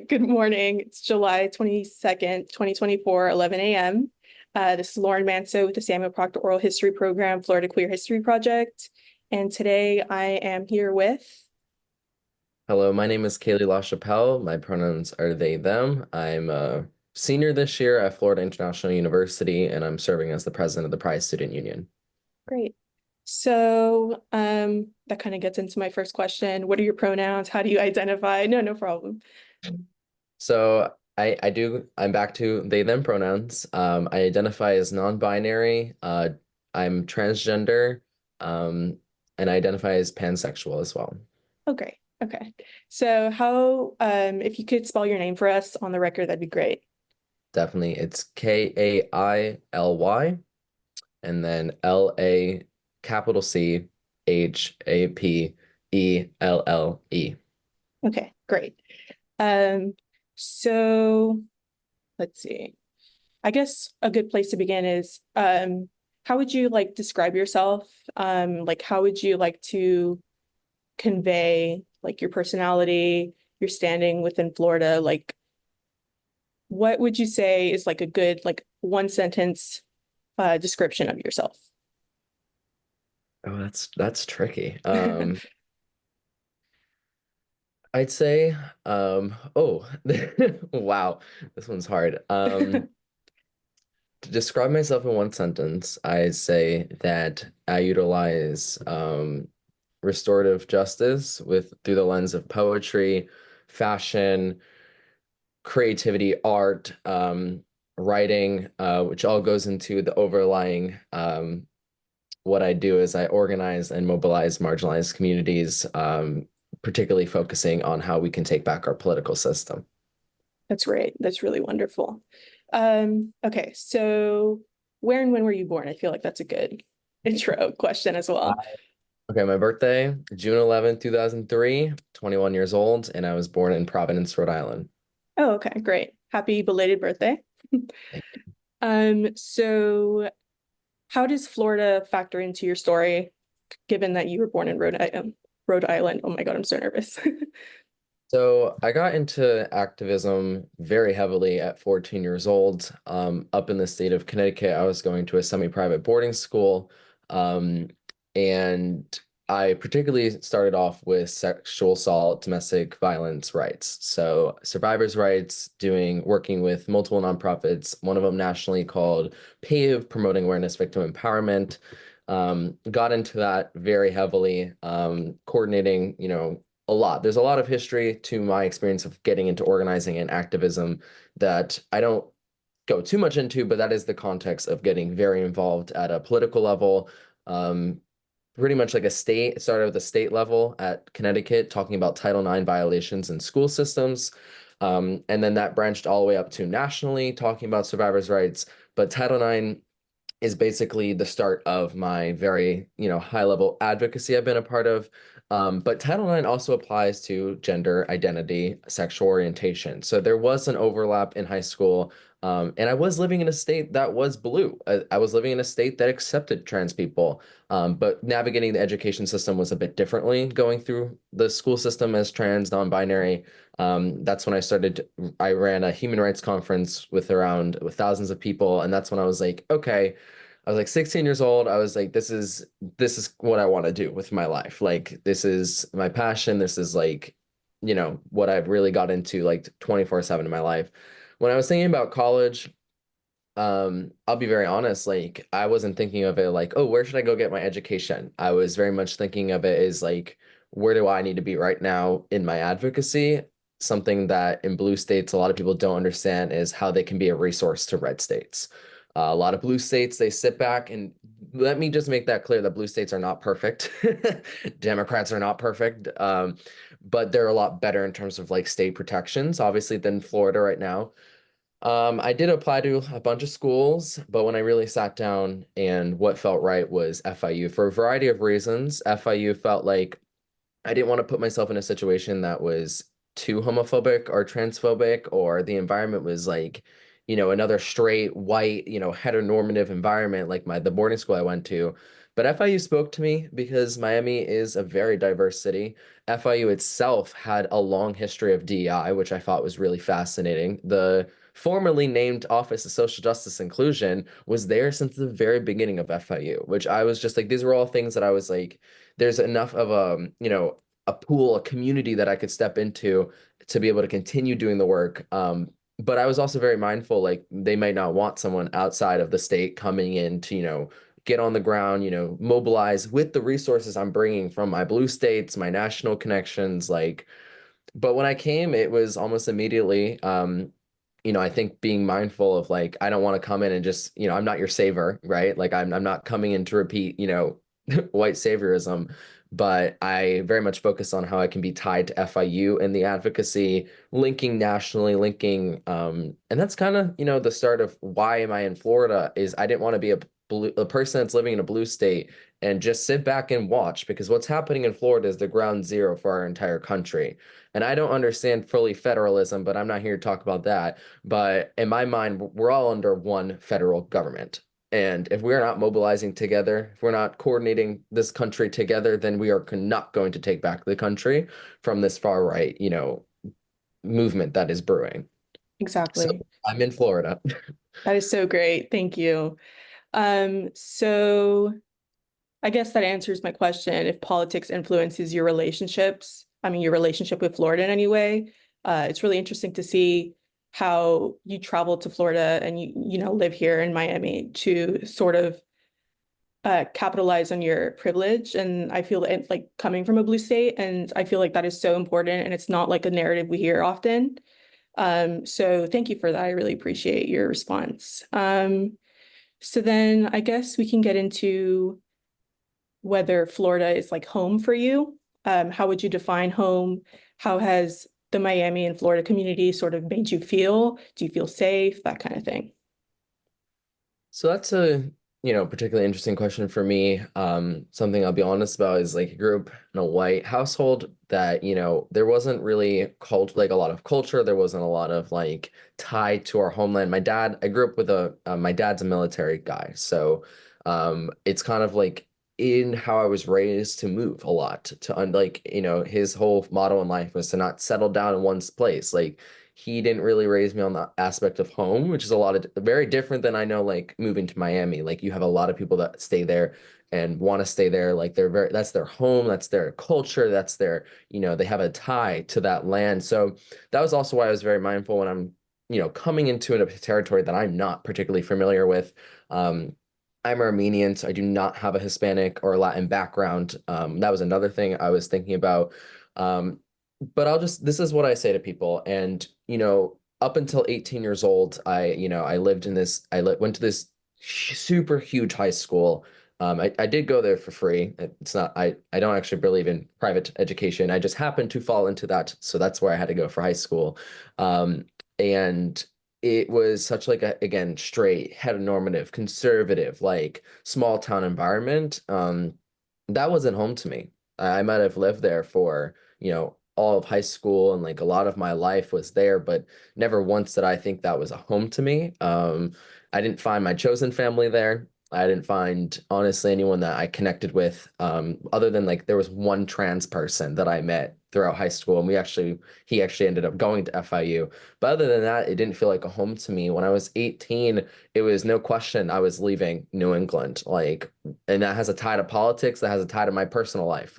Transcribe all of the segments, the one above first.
Good morning. It's July 22nd, 2024, 11 a.m. This is Lauren Manso with the Samuel Proctor Oral History Program, Florida Queer History Project. And today I am here with... Hello, my name is Kaily LaChapelle. My pronouns are they, them. I'm a senior this year at Florida International University, and I'm serving as the president of the Prize Student Union. Great. So that kind of gets into my first question. What are your pronouns? How do you identify? No problem. So I'm back to they, them pronouns. I identify as non-binary. I'm transgender, and I identify as pansexual as well. Okay. Okay. So if you could spell your name for us on the record, that'd be great. Definitely. It's Kaily, and then LA capital CHAPELLE. Okay, great. Um, so let's see. I guess a good place to begin is how would you like describe yourself? Like how would you like to convey like your personality, your standing within Florida? Like what would you say is like a good like one sentence description of yourself? Oh, that's tricky. I'd say, oh, wow, this one's hard. To describe myself in one sentence, I say that I utilize restorative justice with through the lens of poetry, fashion, creativity, art, writing, which all goes into the overlying what I do is I organize and mobilize marginalized communities, particularly focusing on how we can take back our political system. That's great. That's really wonderful. Okay, so where and when were you born? I feel like that's a good intro question as Uh, well. Okay, my birthday, June 11th, 2003, 21 years old, and I was born in Providence, Rhode Island. Oh, okay, great. Happy belated birthday. Thank So how does Florida factor into your story, given that you were born in Rhode Island? Oh my God, I'm so nervous. So I got into activism very heavily at 14 years old. Up in the state of Connecticut, I was going to a semi-private boarding school. Um, and I particularly started off with sexual assault, domestic violence rights. So survivors' rights, working with multiple nonprofits, one of them nationally called Pugh, promoting awareness, victim empowerment. Got into that very heavily, coordinating, a lot. There's a lot of history to my experience of getting into organizing and activism that I don't go too much into, but that is the context of getting very involved at a political level. Um, Pretty much like it started at the state level at Connecticut, talking about Title IX violations in school systems. And then that branched all the way up to nationally, talking about survivors' rights. But Title IX is basically the start of my very, high level advocacy I've been a part of. But Title IX also applies to gender identity, sexual orientation. So there was an overlap in high school. And I was living in a state that was blue. I was living in a state that accepted trans people. But navigating the education system was a bit differently going through the school system as trans, non-binary. That's when I ran a human rights conference with thousands of people. And that's when I was like, okay, I was like 16 years old. I was like, this is what I want to do with my life. Like, this is my passion. This is like, what I've really got into like 24/7 in my life. When I was thinking about college, I'll be very honest, like I wasn't thinking of it like, oh, where should I go get my education? I was very much thinking of it as like, where do I need to be right now in my advocacy? Something that in blue states, a lot of people don't understand is how they can be a resource to red states. A lot of blue states, they sit back and let me just make that clear that blue states are not perfect. Democrats are not perfect. But they're a lot better in terms of like state protections, obviously, than Florida right now. I did apply to a bunch of schools, but when I really sat down and what felt right was FIU for a variety of reasons. FIU felt like I didn't want to put myself in a situation that was too homophobic or transphobic, or the environment was like another straight white, heteronormative environment like the boarding school I went to. But FIU spoke to me because Miami is a very diverse city. FIU itself had a long history of DEI, which I thought was really fascinating. The formerly named Office of Social Justice Inclusion was there since the very beginning of FIU, which I was just like, these were all things that I was like, there's enough of a pool, a community that I could step into to be able to continue doing the work. But I was also very mindful, like they might not want someone outside of the state coming in to, get on the ground, mobilize with the resources I'm bringing from my blue states, my national connections, like, but when I came, it was almost immediately, I think being mindful of like, I don't want to come in and just, I'm not your savior, right? Like I'm not coming in to repeat, white saviorism, but I very much focus on how I can be tied to FIU and the advocacy, linking nationally, linking, and that's kind of, the start of why am I in Florida is I didn't want to be a person that's living in a blue state and just sit back and watch because what's happening in Florida is the ground zero for our entire country. And I don't understand fully federalism, but I'm not here to talk about that. But in my mind, we're all under one federal government. And if we're not mobilizing together, if we're not coordinating this country together, then we are not going to take back the country from this far right, movement that is brewing. So Exactly. I'm in Florida. That is so great. Thank you. So I guess that answers my question. If politics influences your relationships, I mean, your relationship with Florida in any way, it's really interesting to see how you travel to Florida and live here in Miami to sort of capitalize on your privilege. And I feel like coming from a blue state, and I feel like that is so important. And it's not like a narrative we hear often. So thank you for that. I really appreciate your response. So then I guess we can get into whether Florida is like home for you. How would you define home? How has the Miami and Florida community sort of made you feel? Do you feel safe? That kind of thing. So that's a, particularly interesting question for me. Something I'll be honest about is like I grew up in a white household that, there wasn't really like a lot of culture. There wasn't a lot of like tied to our homeland. I grew up with my dad's a military guy. So, it's kind of like in how I was raised to move a lot to unlike, his whole motto in life was to not settle down in one place. Like, he didn't really raise me on the aspect of home, which is a lot of very different than I know, like moving to Miami. Like you have a lot of people that stay there and want to stay there. Like that's their home, that's their culture, that's their, they have a tie to that land. So that was also why I was very mindful when I'm, coming into a territory that I'm not particularly familiar with. I'm Armenian, so I do not have a Hispanic or Latin background. That was another thing I was thinking about. Um, but this is what I say to people. And, up until 18 years old, I lived in this, went to this super huge high school. I did go there for free. It's not, I don't actually believe in private education. I just happened to fall into that. So that's where I had to go for high school. And it was such like a, again, straight, heteronormative, conservative, like small town environment. That wasn't home to me. I might have lived there for, all of high school and like a lot of my life was there, but never once did I think that was a home to me. I didn't find my chosen family there. I didn't find honestly anyone that I connected with, other than like there was one trans person that I met throughout high school, and he actually ended up going to FIU. But other than that, it didn't feel like a home to me. When I was 18, it was no question I was leaving New England, like, and that has a tie to politics, that has a tie to my personal life.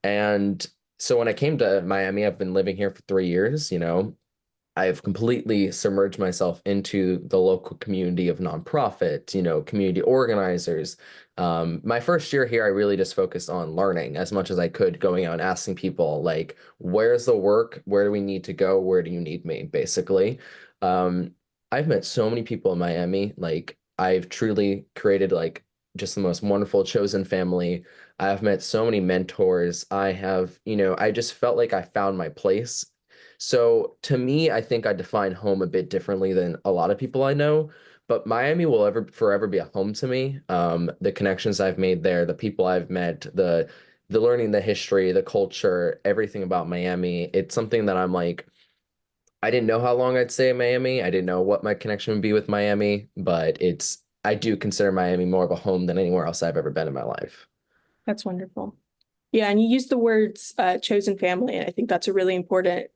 And so when I came to Miami, I've been living here for 3 years, I've completely submerged myself into the local community of nonprofit, community organizers. My first year here, I really just focused on learning as much as I could, going out and asking people, like, where's the work? Where do we need to go? Where do you need me? Basically. Um, I've met so many people in Miami. Like, I've truly created, like, just the most wonderful chosen family. I've met so many mentors. I just felt like I found my place. So to me, I think I define home a bit differently than a lot of people I know, but Miami will ever forever be a home to me. The connections I've made there, the people I've met, the learning, the history, the culture, everything about Miami, it's something that I'm like, I didn't know how long I'd stay in Miami. I didn't know what my connection would be with Miami, but I do consider Miami more of a home than anywhere else I've ever been in my life. That's wonderful. Yeah, and you use the words chosen family, and I think that's really important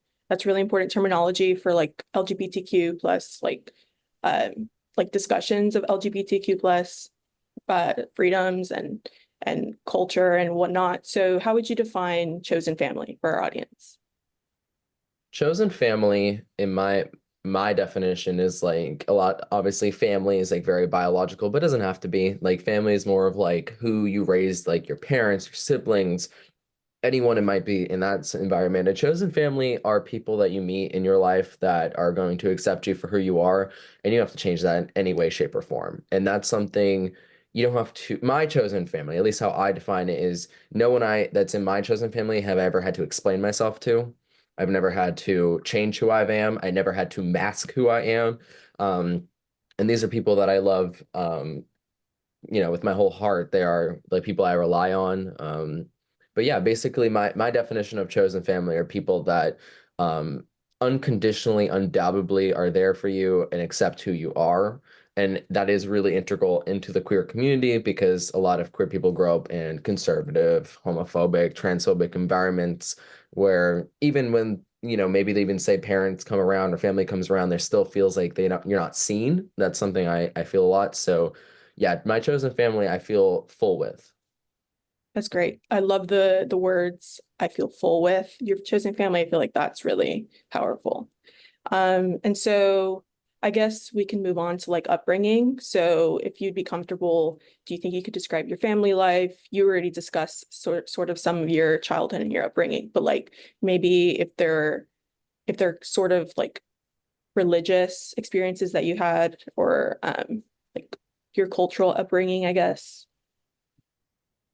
terminology for like LGBTQ plus like discussions of LGBTQ plus freedoms and culture and whatnot. So how would you define chosen family for our audience? Chosen family, in my definition, is like a lot. Obviously, family is like very biological, but it doesn't have to be. Like family is more of like who you raised, like your parents, your siblings, anyone it might be in that environment. A chosen family are people that you meet in your life that are going to accept you for who you are, and you don't have to change that in any way, shape, or form. And that's something you don't have to. My chosen family, at least how I define it, is no one I that's in my chosen family have I ever had to explain myself to. I've never had to change who I am. I never had to mask who I am. Um, and these are people that I love. With my whole heart. They are like people I rely on. But yeah, basically my definition of chosen family are people that um, unconditionally, undoubtedly are there for you and accept who you are. And that is really integral into the queer community because a lot of queer people grow up in conservative, homophobic, transphobic environments where even when maybe they even say parents come around or family comes around, there still feels like you're not seen. That's something I feel a lot. So yeah, my chosen family I feel full with. That's great. I love the words I feel full with. Your chosen family, I feel like that's really powerful. And so I guess we can move on to like upbringing. So if you'd be comfortable, do you think you could describe your family life? You already discussed sort of some of your childhood and your upbringing, but like maybe if they're sort of like religious experiences that you had or like your cultural upbringing, I guess.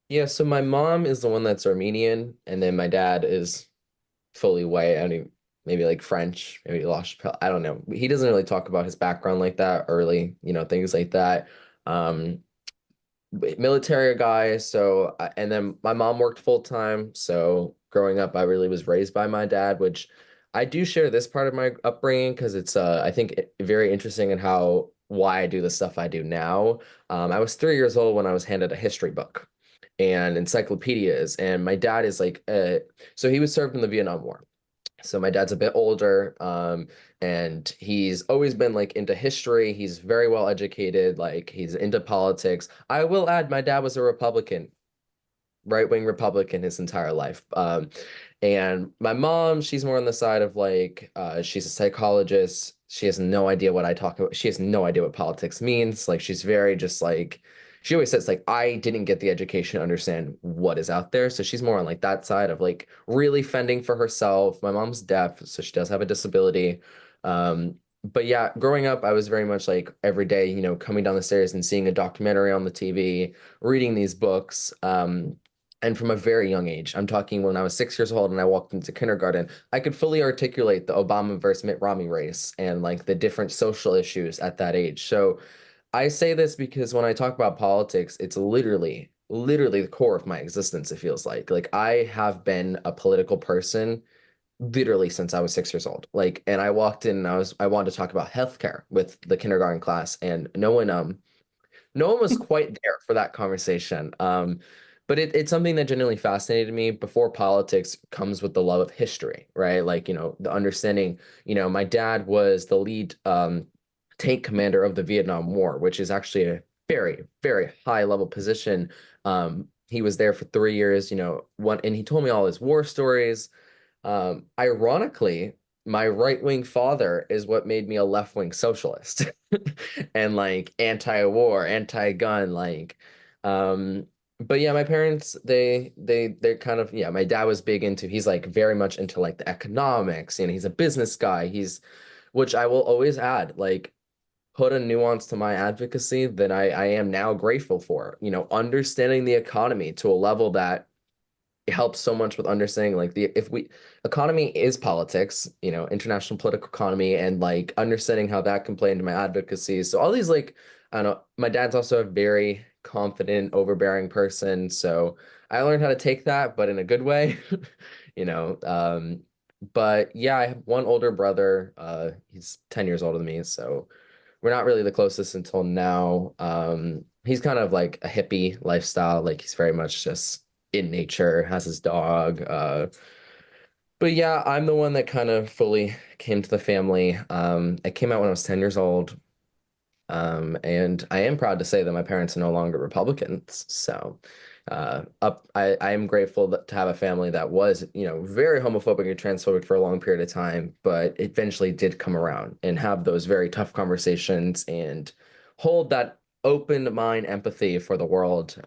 Yeah, so my mom is the one that's Armenian, and then my dad is fully white. I mean, maybe like French, maybe LaChapelle. I don't know. He doesn't really talk about his background like that early, things like that. Um, Military guy. So, and then my mom worked full time. So, growing up, I really was raised by my dad, which I do share this part of my upbringing because it's, I think, very interesting in how why I do the stuff I do now. I was 3 years old when I was handed a history book and encyclopedias, and my dad is like, so he was served in the Vietnam War. So my dad's a bit older, and he's always been like into history. He's very well educated, like he's into politics. I will add, my dad was a Republican, right-wing Republican his entire life. And my mom, she's more on the side of like, she's a psychologist. She has no idea what I talk about. She has no idea what politics means. Like, she's very just like, she always says like, I didn't get the education to understand what is out there. So she's more on like that side of like really fending for herself. My mom's deaf, so she does have a disability. But yeah, growing up, I was very much like every day, coming down the stairs and seeing a documentary on the TV, reading these books. And from a very young age, I'm talking when I was 6 years old and I walked into kindergarten, I could fully articulate the Obama versus Mitt Romney race and like the different social issues at that age. So I say this because when I talk about politics, it's literally the core of my existence, it feels like. Like I have been a political person literally since I was 6 years old. Like, and I walked in and I wanted to talk about healthcare with the kindergarten class, and no one was quite there for that conversation. But it's something that genuinely fascinated me. Before politics comes with the love of history, right? Like, the understanding, my dad was the lead tank commander of the Vietnam War, which is actually a very, very high level position. He was there for 3 years, and he told me all his war stories. Ironically, my right-wing father is what made me a left-wing socialist and like anti-war, anti-gun, like um but yeah, my parents they're kind of yeah, my dad was big into he's like very much into like the economics and he's a business guy. He's which I will always add, like put a nuance to my advocacy that I am now grateful for, understanding the economy to a level that it helps so much with understanding like the if we economy is politics, international political economy and like understanding how that can play into my advocacy. So all these like I don't know, my dad's also a very confident, overbearing person. So I learned how to take that, but in a good way. You know, um, But yeah, I have one older brother. He's 10 years older than me, so we're not really the closest until now. He's kind of like a hippie lifestyle, like he's very much just in nature, has his dog. But yeah, I'm the one that kind of fully came to the family. I came out when I was 10 years old. And I am proud to say that my parents are no longer Republicans. So, I am grateful to have a family that was, very homophobic and transphobic for a long period of time, but eventually did come around and have those very tough conversations and hold that open mind empathy for the world.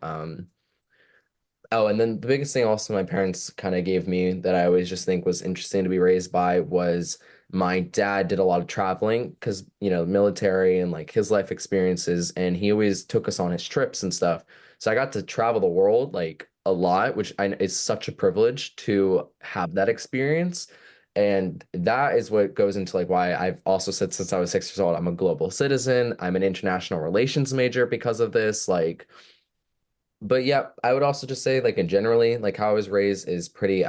Oh, and then the biggest thing also my parents kind of gave me that I always just think was interesting to be raised by was my dad did a lot of traveling because, military and like his life experiences, and he always took us on his trips and stuff. So I got to travel the world like a lot, which is such a privilege to have that experience. And that is what goes into like why I've also said since I was 6 years old, I'm a global citizen. I'm an international relations major because of this. But yeah, I would also just say like in generally, like how I was raised is pretty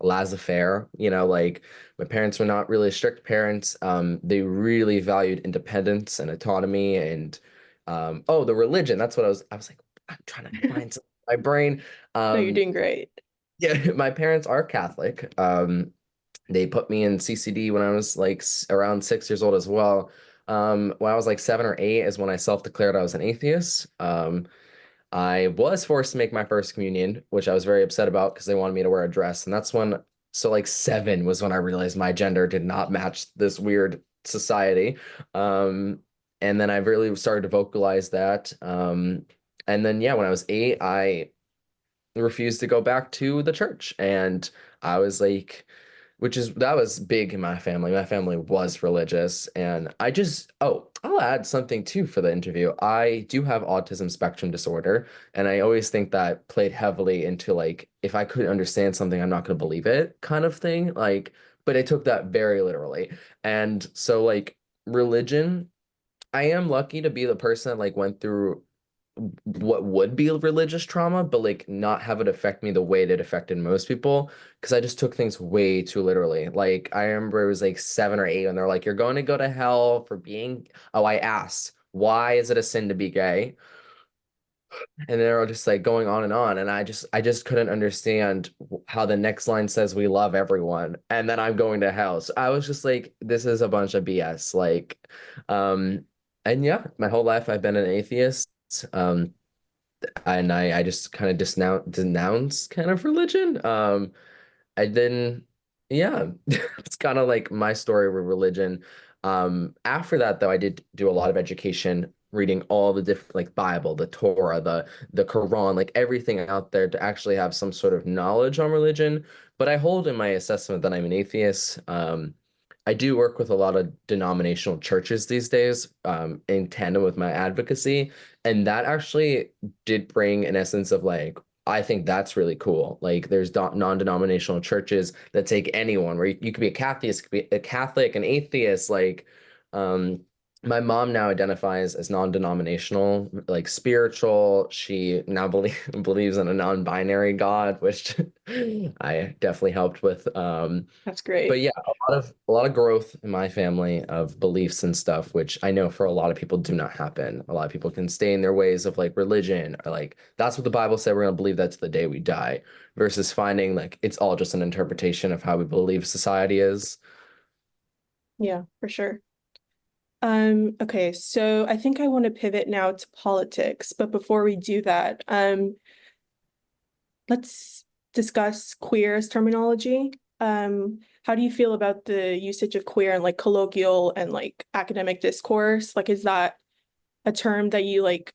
laissez-faire, like my parents were not really strict parents. They really valued independence and autonomy and oh, the religion. That's what I was like, I'm trying to find something in my brain. No, you're Um doing great. yeah, my parents are Catholic. They put me in CCD when I was like around 6 years old as well. When I was like 7 or 8 is when I self-declared I was an atheist. I was forced to make my first communion, which I was very upset about because they wanted me to wear a dress. And that's when, so like 7 was when I realized my gender did not match this weird society. Um, and then I really started to vocalize that. And then, yeah, when I was 8, I refused to go back to the church. And I was like, that was big in my family. My family was religious. And I'll add something too for the interview. I do have autism spectrum disorder. And I always think that played heavily into like, if I couldn't understand something, I'm not going to believe it kind of thing. Like, but I took that very literally. And so, like, religion, I am lucky to be the person that like went through what would be religious trauma, but like not have it affect me the way that it affected most people because I just took things way too literally. Like I remember it was like 7 or 8 and they're like, "You're going to go to hell for being." Oh, I asked, "Why is it a sin to be gay?" And they're just like going on, and I just couldn't understand how the next line says we love everyone, and then I'm going to hell. So I was just like, "This is a bunch of BS." Like, and yeah, my whole life I've been an atheist. Um, and I just kind of denounce kind of religion. I didn't, yeah, it's kind of like my story with religion. After that, though, I did do a lot of education, reading all the different like Bible, the Torah, the Quran, like everything out there to actually have some sort of knowledge on religion. But I hold in my assessment that I'm an atheist. I do work with a lot of denominational churches these days, in tandem with my advocacy, and that actually did bring an essence of like I think that's really cool. Like there's non-denominational churches that take anyone where you could be a Catholic, could be a Catholic, an atheist. Like, um, my mom now identifies as non-denominational, like spiritual. She now believes in a non-binary God, which I definitely helped with. That's But great. yeah, a lot of growth in my family of beliefs and stuff, which I know for a lot of people do not happen. A lot of people can stay in their ways of like religion or like that's what the Bible said, we're gonna believe that to the day we die, versus finding like it's all just an interpretation of how we believe society is. Yeah, for sure. Okay, so I think I want to pivot now to politics, but before we do that, let's discuss queer as terminology. How do you feel about the usage of queer in like colloquial and like academic discourse? Like, is that a term that you like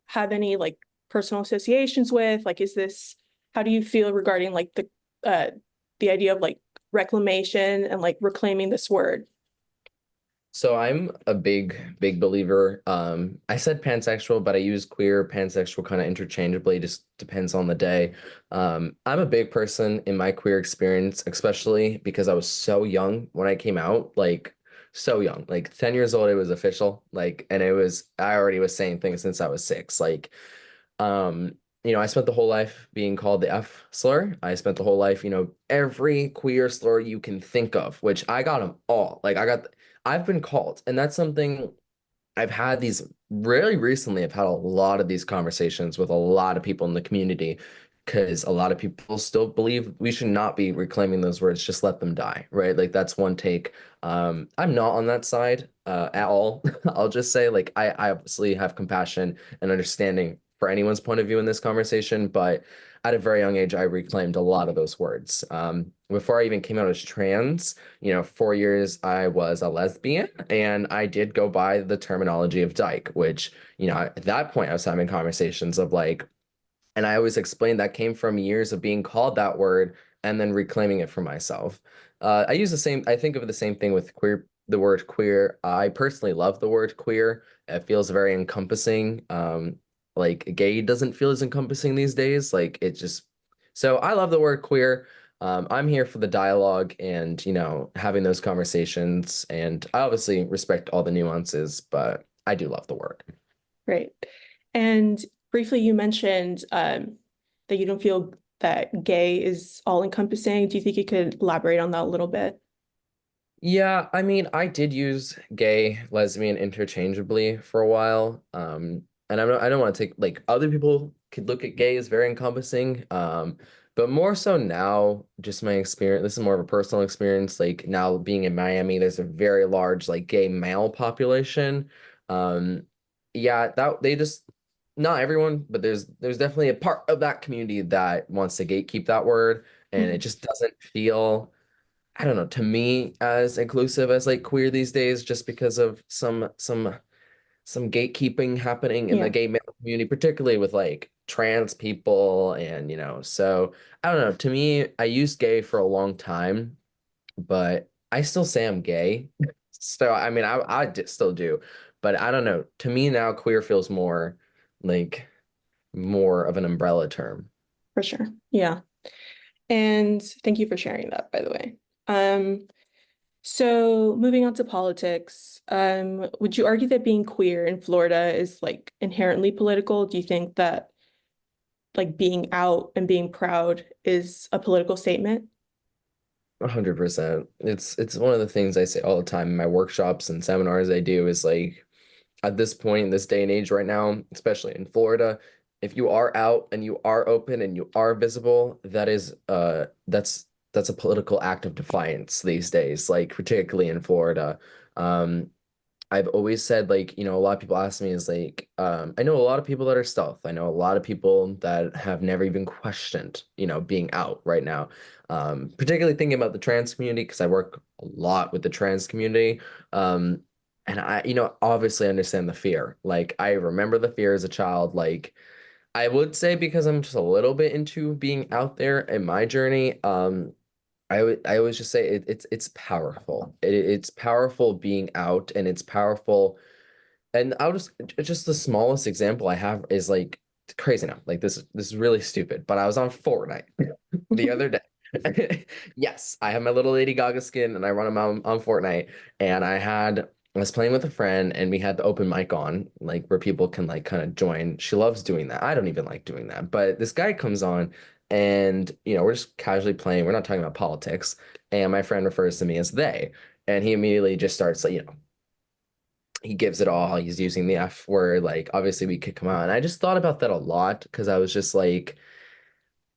have any like personal associations with? Like, how do you feel regarding like the idea of like reclamation and like reclaiming this word? So I'm a big believer. I said pansexual, but I use queer, pansexual kind of interchangeably, just depends on the day. I'm a big person in my queer experience, especially because I was so young when I came out, like so young, like 10 years old, it was official. Like, and I already was saying things since I was 6. Like, um, I spent the whole life being called the F slur. I spent the whole life, every queer slur you can think of, which I got them all. I've been called, and that's something I've had these really recently. I've had a lot of these conversations with a lot of people in the community because a lot of people still believe we should not be reclaiming those words, just let them die, right? Like that's one take. I'm not on that side at all. I'll just say like I obviously have compassion and understanding for anyone's point of view in this conversation, but at a very young age, I reclaimed a lot of those words. Before I even came out as trans, 4 years I was a lesbian, and I did go by the terminology of dyke, which, at that point I was having conversations of like, and I always explained that came from years of being called that word and then reclaiming it for myself. I think of the same thing with queer, the word queer. I personally love the word queer. It feels very encompassing. Like gay doesn't feel as encompassing these days. So I love the word queer. I'm here for the dialogue and, having those conversations. And I obviously respect all the nuances, but I do love the word. Right. And briefly, you mentioned that you don't feel that gay is all encompassing. Do you think you could elaborate on that a little bit? Yeah, I mean, I did use gay, lesbian interchangeably for a while. And I don't want to take like other people could look at gay as very encompassing. But more so now, just my experience, this is more of a personal experience. Like now being in Miami, there's a very large like gay male population. Um, yeah, that they just not everyone, but there's definitely a part of that community that wants to gatekeep that word, and it Mhm. just doesn't feel, I don't know, to me as inclusive as like queer these days, just because of some gatekeeping happening in the Yeah, gay male community, particularly with like trans people, and so I don't know. To me, I used gay for a long time, but I still say I'm gay. So I mean, still do, but I don't know. To me now, queer feels like more of an umbrella term. for sure. Yeah. And thank you for sharing that, by the way. Um, so moving on to politics, would you argue that being queer in Florida is like inherently political? Do you think that like being out and being proud is a political statement? 100%. It's one of the things I say all the time in my workshops and seminars I do is like at this point in this day and age right now, especially in Florida, if you are out and you are open and you are visible, that's a political act of defiance these days, like particularly in Florida. Um, I've always said like, a lot of people ask me is like, I know a lot of people that are stealth. I know a lot of people that have never even questioned, being out right now. Particularly thinking about the trans community because I work a lot with the trans community. And I, obviously understand the fear. Like I remember the fear as a child. Like I would say because I'm just a little bit into being out there in my journey. I always just say it's powerful. It's powerful being out, and it's powerful. And I'll just the smallest example I have is like crazy now. Like this is really stupid, but I was on Fortnite the other day. Yes, I have my little Lady Gaga skin and I run them on Fortnite. And I was playing with a friend and we had the open mic on, like where people can like kind of join. She loves doing that. I don't even like doing that. But this guy comes on and we're just casually playing. We're not talking about politics. And my friend refers to me as they. And he immediately just starts like, he gives it all. He's using the F word. Like obviously we kick him out. And I just thought about that a lot because I was just like,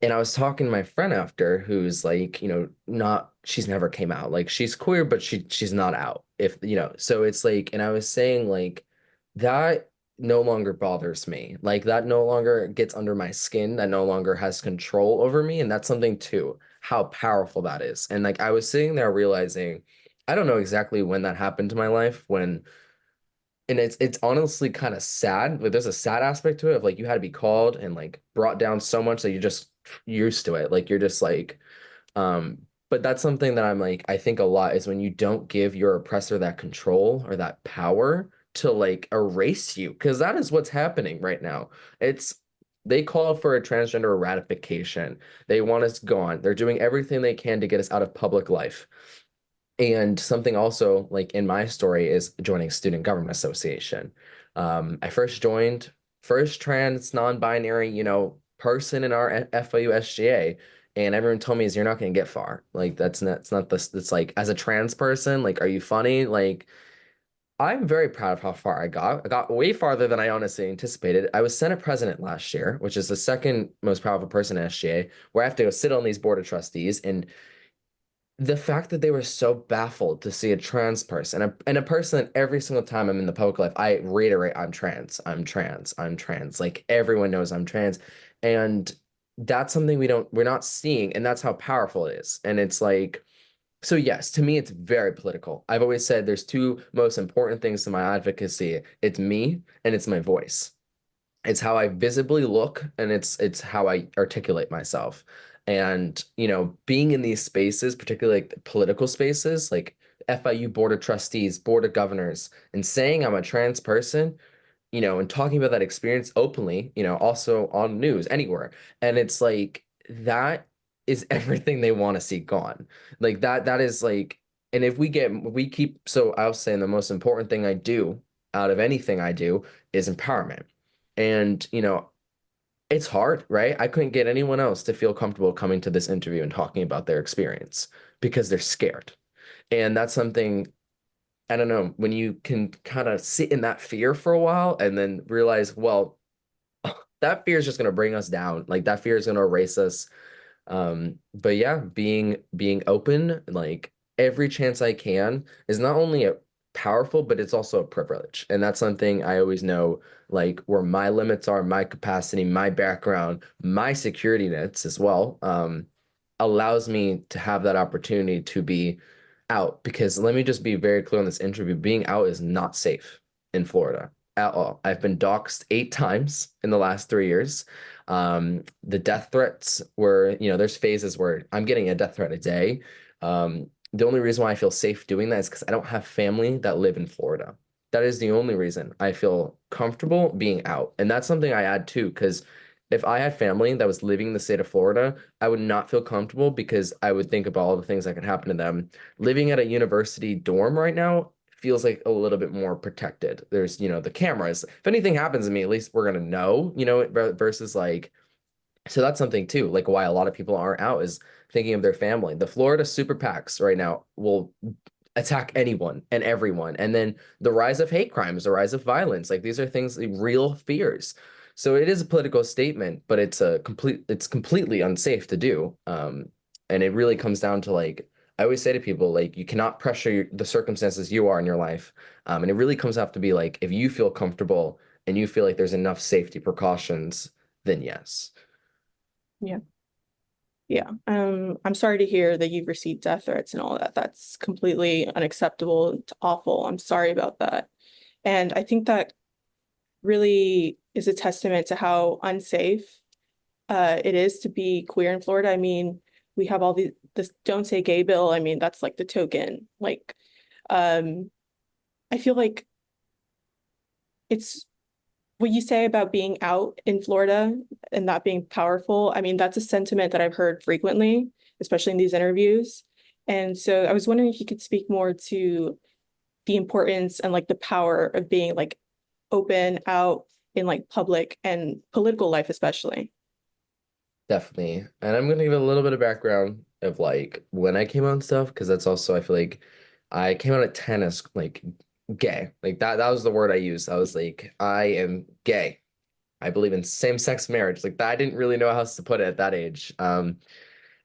and I was talking to my friend after who's like, not she's never came out. Like she's queer, but she's not out. If so it's like, and I was saying like that no longer bothers me. Like that no longer gets under my skin. That no longer has control over me. And that's something too, how powerful that is. And like I was sitting there realizing, I don't know exactly when that happened to my life, and it's honestly kind of sad. Like there's a sad aspect to it of like you had to be called and like brought down so much that you're just used to it. Like you're just like, but that's something that I'm like, I think a lot is when you don't give your oppressor that control or that power to like erase you, because that is what's happening right now. It's they call for a transgender ratification. They want us gone. They're doing everything they can to get us out of public life. And something also like in my story is joining Student Government Association. I first joined, first trans, non-binary, person in our FIU SGA. And everyone told me is you're not going to get far. Like it's not this, it's like as a trans person, like, are you funny? Like, I'm very proud of how far I got. I got way farther than I honestly anticipated. I was Senate president last year, which is the second most powerful person in SGA, where I have to go sit on these board of trustees. And the fact that they were so baffled to see a trans person and a person that every single time I'm in the public life, I reiterate, I'm trans, I'm trans, I'm trans. Like everyone knows I'm trans. And that's something we're not seeing. And that's how powerful it is. And it's like, so yes, to me, it's very political. I've always said there's two most important things to my advocacy. It's me and it's my voice. It's how I visibly look and it's how I articulate myself. And, being in these spaces, particularly like the political spaces, like FIU Board of Trustees, Board of Governors, and saying I'm a trans person, and talking about that experience openly, also on news anywhere. And it's like that is everything they want to see gone. Like that is like, and if we keep, so I was saying the most important thing I do out of anything I do is empowerment. And, it's hard, right? I couldn't get anyone else to feel comfortable coming to this interview and talking about their experience because they're scared. And that's something I don't know, when you can kind of sit in that fear for a while and then realize, well, that fear is just going to bring us down. Like that fear is going to erase us. But yeah, being open, like every chance I can is not only a powerful, but it's also a privilege. And that's something I always know, like where my limits are, my capacity, my background, my security nets as well, allows me to have that opportunity to be out. Because let me just be very clear on this interview, being out is not safe in Florida at all. I've been doxxed 8 times in the last 3 years. The death threats were, there's phases where I'm getting a death threat a day. The only reason why I feel safe doing that is because I don't have family that live in Florida. That is the only reason I feel comfortable being out. And that's something I add too, because if I had family that was living in the state of Florida, I would not feel comfortable because I would think about all the things that could happen to them. Living at a university dorm right now feels like a little bit more protected. There's, the cameras. If anything happens to me, at least we're gonna know, versus like, so that's something too, like why a lot of people aren't out is thinking of their family. The Florida super PACs right now will attack anyone and everyone. And then the rise of hate crimes, the rise of violence, like these are things, real fears. So it is a political statement, but it's completely unsafe to do. And it really comes down to like, I always say to people, like, you cannot pressure the circumstances you are in your life. And it really comes out to be like, if you feel comfortable and you feel like there's enough safety precautions, then yes. Yeah. Yeah. I'm sorry to hear that you've received death threats and all that. That's completely unacceptable. It's awful. I'm sorry about that. And I think that really is a testament to how unsafe it is to be queer in Florida. I mean, we have all this Don't Say Gay bill. I mean, that's like the token. Like, I feel like it's what you say about being out in Florida and not being powerful. I mean, that's a sentiment that I've heard frequently, especially in these interviews. And so I was wondering if you could speak more to the importance and like the power of being like open out in like public and political life, especially. Definitely. And I'm gonna give a little bit of background of like when I came out and stuff, because that's also I feel like I came out at 10 as like gay. Like that was the word I used. I was like, I am gay. I believe in same-sex marriage. Like that, I didn't really know how else to put it at that age.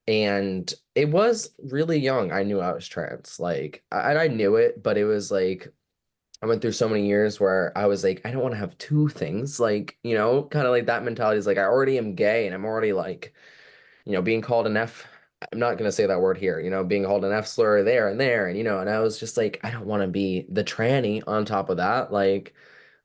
And it was really young. I knew I was trans. Like I knew it, but it was like I went through so many years where I was like, I don't want to have two things. Like, kind of like that mentality is like, I already am gay and I'm already like, being called an F. I'm not going to say that word here, being called an F slur there and there. And I was just like, I don't want to be the tranny on top of that. Like,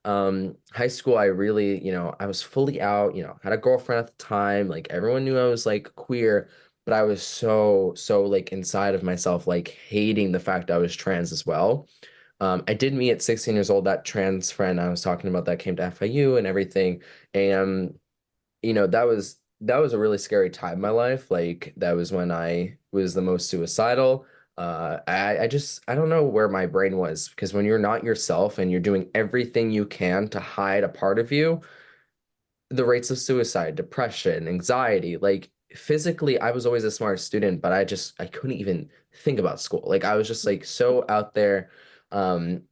high school, I really, I was fully out, had a girlfriend at the time. Like, everyone knew I was like queer, but I was so like inside of myself, like hating the fact I was trans as well. I did meet at 16 years old that trans friend I was talking about that came to FIU and everything. And, that was a really scary time in my life. Like that was when I was the most suicidal. I don't know where my brain was because when you're not yourself and you're doing everything you can to hide a part of you, the rates of suicide, depression, anxiety, like physically, I was always a smart student, but I couldn't even think about school. Like I was just like so out there. Um,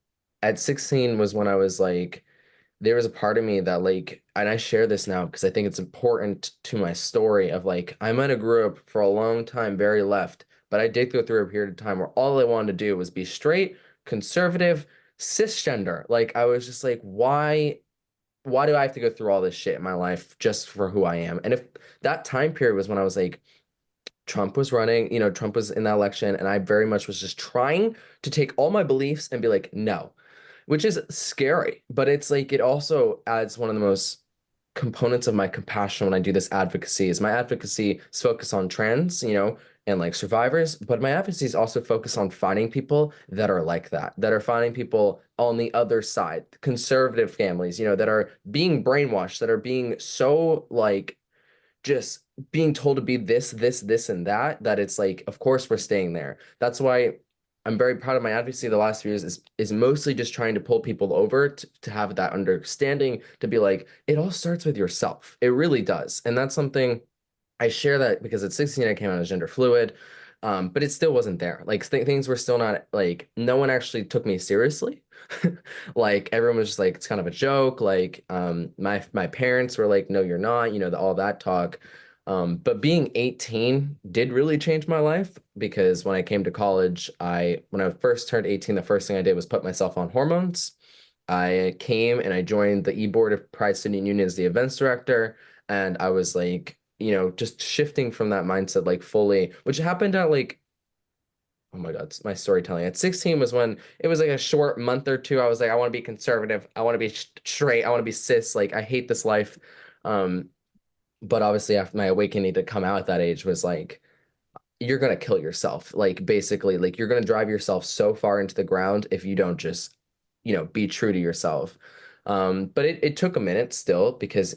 at 16 was when I was like, there was a part of me that like, and I share this now because I think it's important to my story of like, I might have grew up for a long time very left, but I did go through a period of time where all I wanted to do was be straight, conservative, cisgender. Like I was just like, why do I have to go through all this shit in my life just for who I am? And if that time period was when I was like, Trump was running, Trump was in that election, and I very much was just trying to take all my beliefs and be like, no, which is scary, but it's like it also adds one of the most components of my compassion when I do this advocacy is my advocacy is focused on trans, and like survivors, but my advocacy is also focused on finding people that are like that are finding people on the other side, conservative families, that are being brainwashed, that are being so like just being told to be this, and that it's like, of course we're staying there. That's why I'm very proud of my advocacy the last few years is mostly just trying to pull people over to have that understanding, to be like, it all starts with yourself. It really does. And that's something I share that because at 16 I came out as gender fluid, but it still wasn't there. Like things were still not like no one actually took me seriously. Like everyone was just like it's kind of a joke. Like my parents were like, no, you're not. All that talk. But being 18 did really change my life because when I came to college, when I first turned 18, the first thing I did was put myself on hormones. I came and I joined the e-board of Pride Student Union as the events director, and I was like, just shifting from that mindset like fully, which happened at like, oh my God, my storytelling. At 16 was when it was like a short month or two. I was like, I want to be conservative. I want to be straight. I want to be cis. Like, I hate this life. Um, but obviously, after my awakening to come out at that age was like, you're gonna kill yourself. Like, basically, like you're gonna drive yourself so far into the ground if you don't just, be true to yourself. But it took a minute still because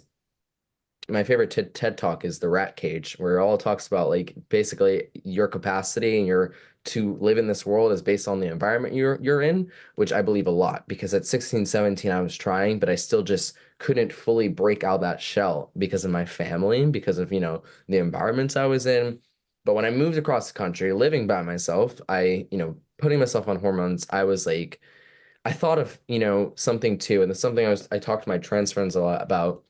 my favorite TED talk is the rat cage, where it all talks about like basically your capacity and your to live in this world is based on the environment you're in, which I believe a lot because at 16, 17 I was trying, but I still just couldn't fully break out that shell because of my family, because of, the environments I was in. But when I moved across the country, living by myself, putting myself on hormones, I was like, I thought of, something too, and it's something I talked to my trans friends a lot about.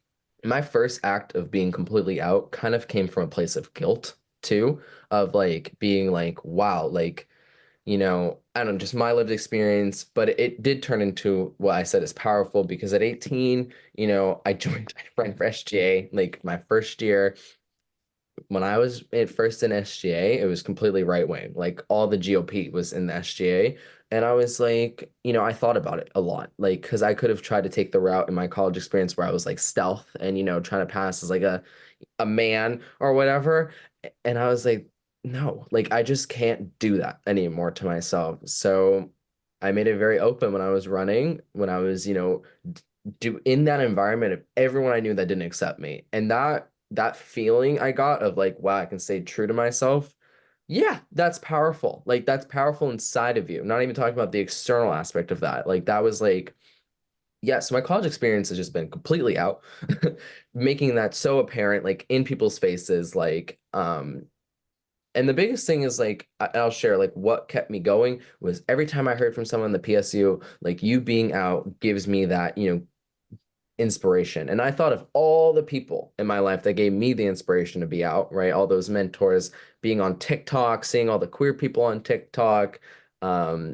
My first act of being completely out kind of came from a place of guilt too, of like being like, wow, like, I don't know, just my lived experience, but it did turn into what I said is powerful because at 18, I joined I ran for SGA like my first year. When I was at first in SGA, it was completely right wing. Like all the GOP was in the SGA. And I was like, I thought about it a lot. Like, because I could have tried to take the route in my college experience where I was like stealth and, trying to pass as like a man or whatever. And I was like, no, like I just can't do that anymore to myself. So I made it very open when I was running, when I was, do in that environment of everyone I knew that didn't accept me. And that feeling I got of like, wow, I can stay true to myself. Yeah, that's powerful. Like that's powerful inside of you. I'm not even talking about the external aspect of that. Like that was like, yeah, so my college experience has just been completely out, making that so apparent, like in people's faces, like, and the biggest thing is like I'll share like what kept me going was every time I heard from someone in the PSU, like you being out gives me that, inspiration. And I thought of all the people in my life that gave me the inspiration to be out, right? All those mentors, being on TikTok, seeing all the queer people on TikTok. Bayar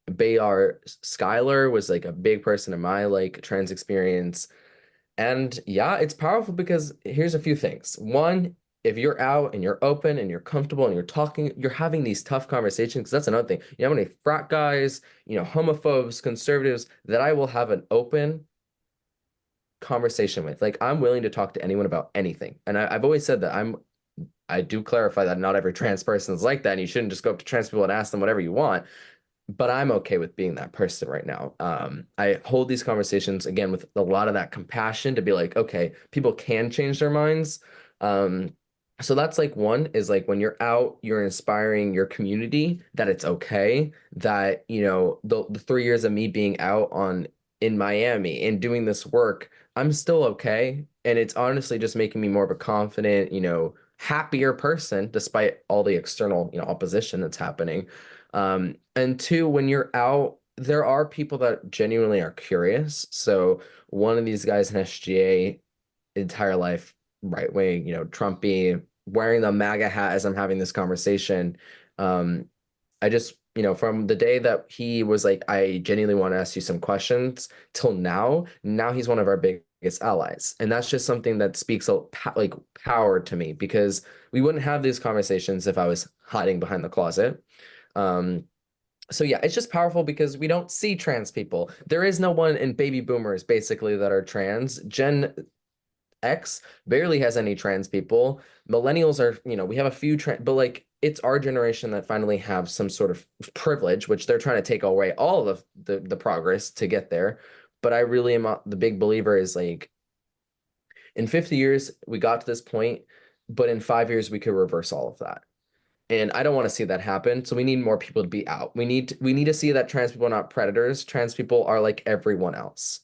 Skylar was like a big person in my like trans experience. And yeah, it's powerful because here's a few things. One, if you're out and you're open and you're comfortable and you're talking, you're having these tough conversations, because that's another thing. You know how many frat guys, homophobes, conservatives that I will have an open conversation with. Like I'm willing to talk to anyone about anything. And I've always said that I do clarify that not every trans person is like that, and you shouldn't just go up to trans people and ask them whatever you want. But I'm okay with being that person right now. I hold these conversations again with a lot of that compassion to be like, okay, people can change their minds. Um, so that's like one is like when you're out, you're inspiring your community that it's okay that, the 3 years of me being out on in Miami and doing this work I'm still okay. And it's honestly just making me more of a confident, happier person despite all the external, opposition that's happening. And two, when you're out, there are people that genuinely are curious. So one of these guys in SGA, entire life, right wing, Trumpy, wearing the MAGA hat as I'm having this conversation. I just, from the day that he was like, I genuinely want to ask you some questions till now he's one of our biggest allies. And that's just something that speaks like power to me because we wouldn't have these conversations if I was hiding behind the closet. Um, so yeah, it's just powerful because we don't see trans people. There is no one in baby boomers basically that are trans. Gen X barely has any trans people. Millennials are, we have a few trans, but like it's our generation that finally have some sort of privilege, which they're trying to take away all of the progress to get there. But I really am the big believer is like in 50 years, we got to this point, but in 5 years, we could reverse all of that. And I don't want to see that happen. So we need more people to be out. We need to see that trans people are not predators. Trans people are like everyone else.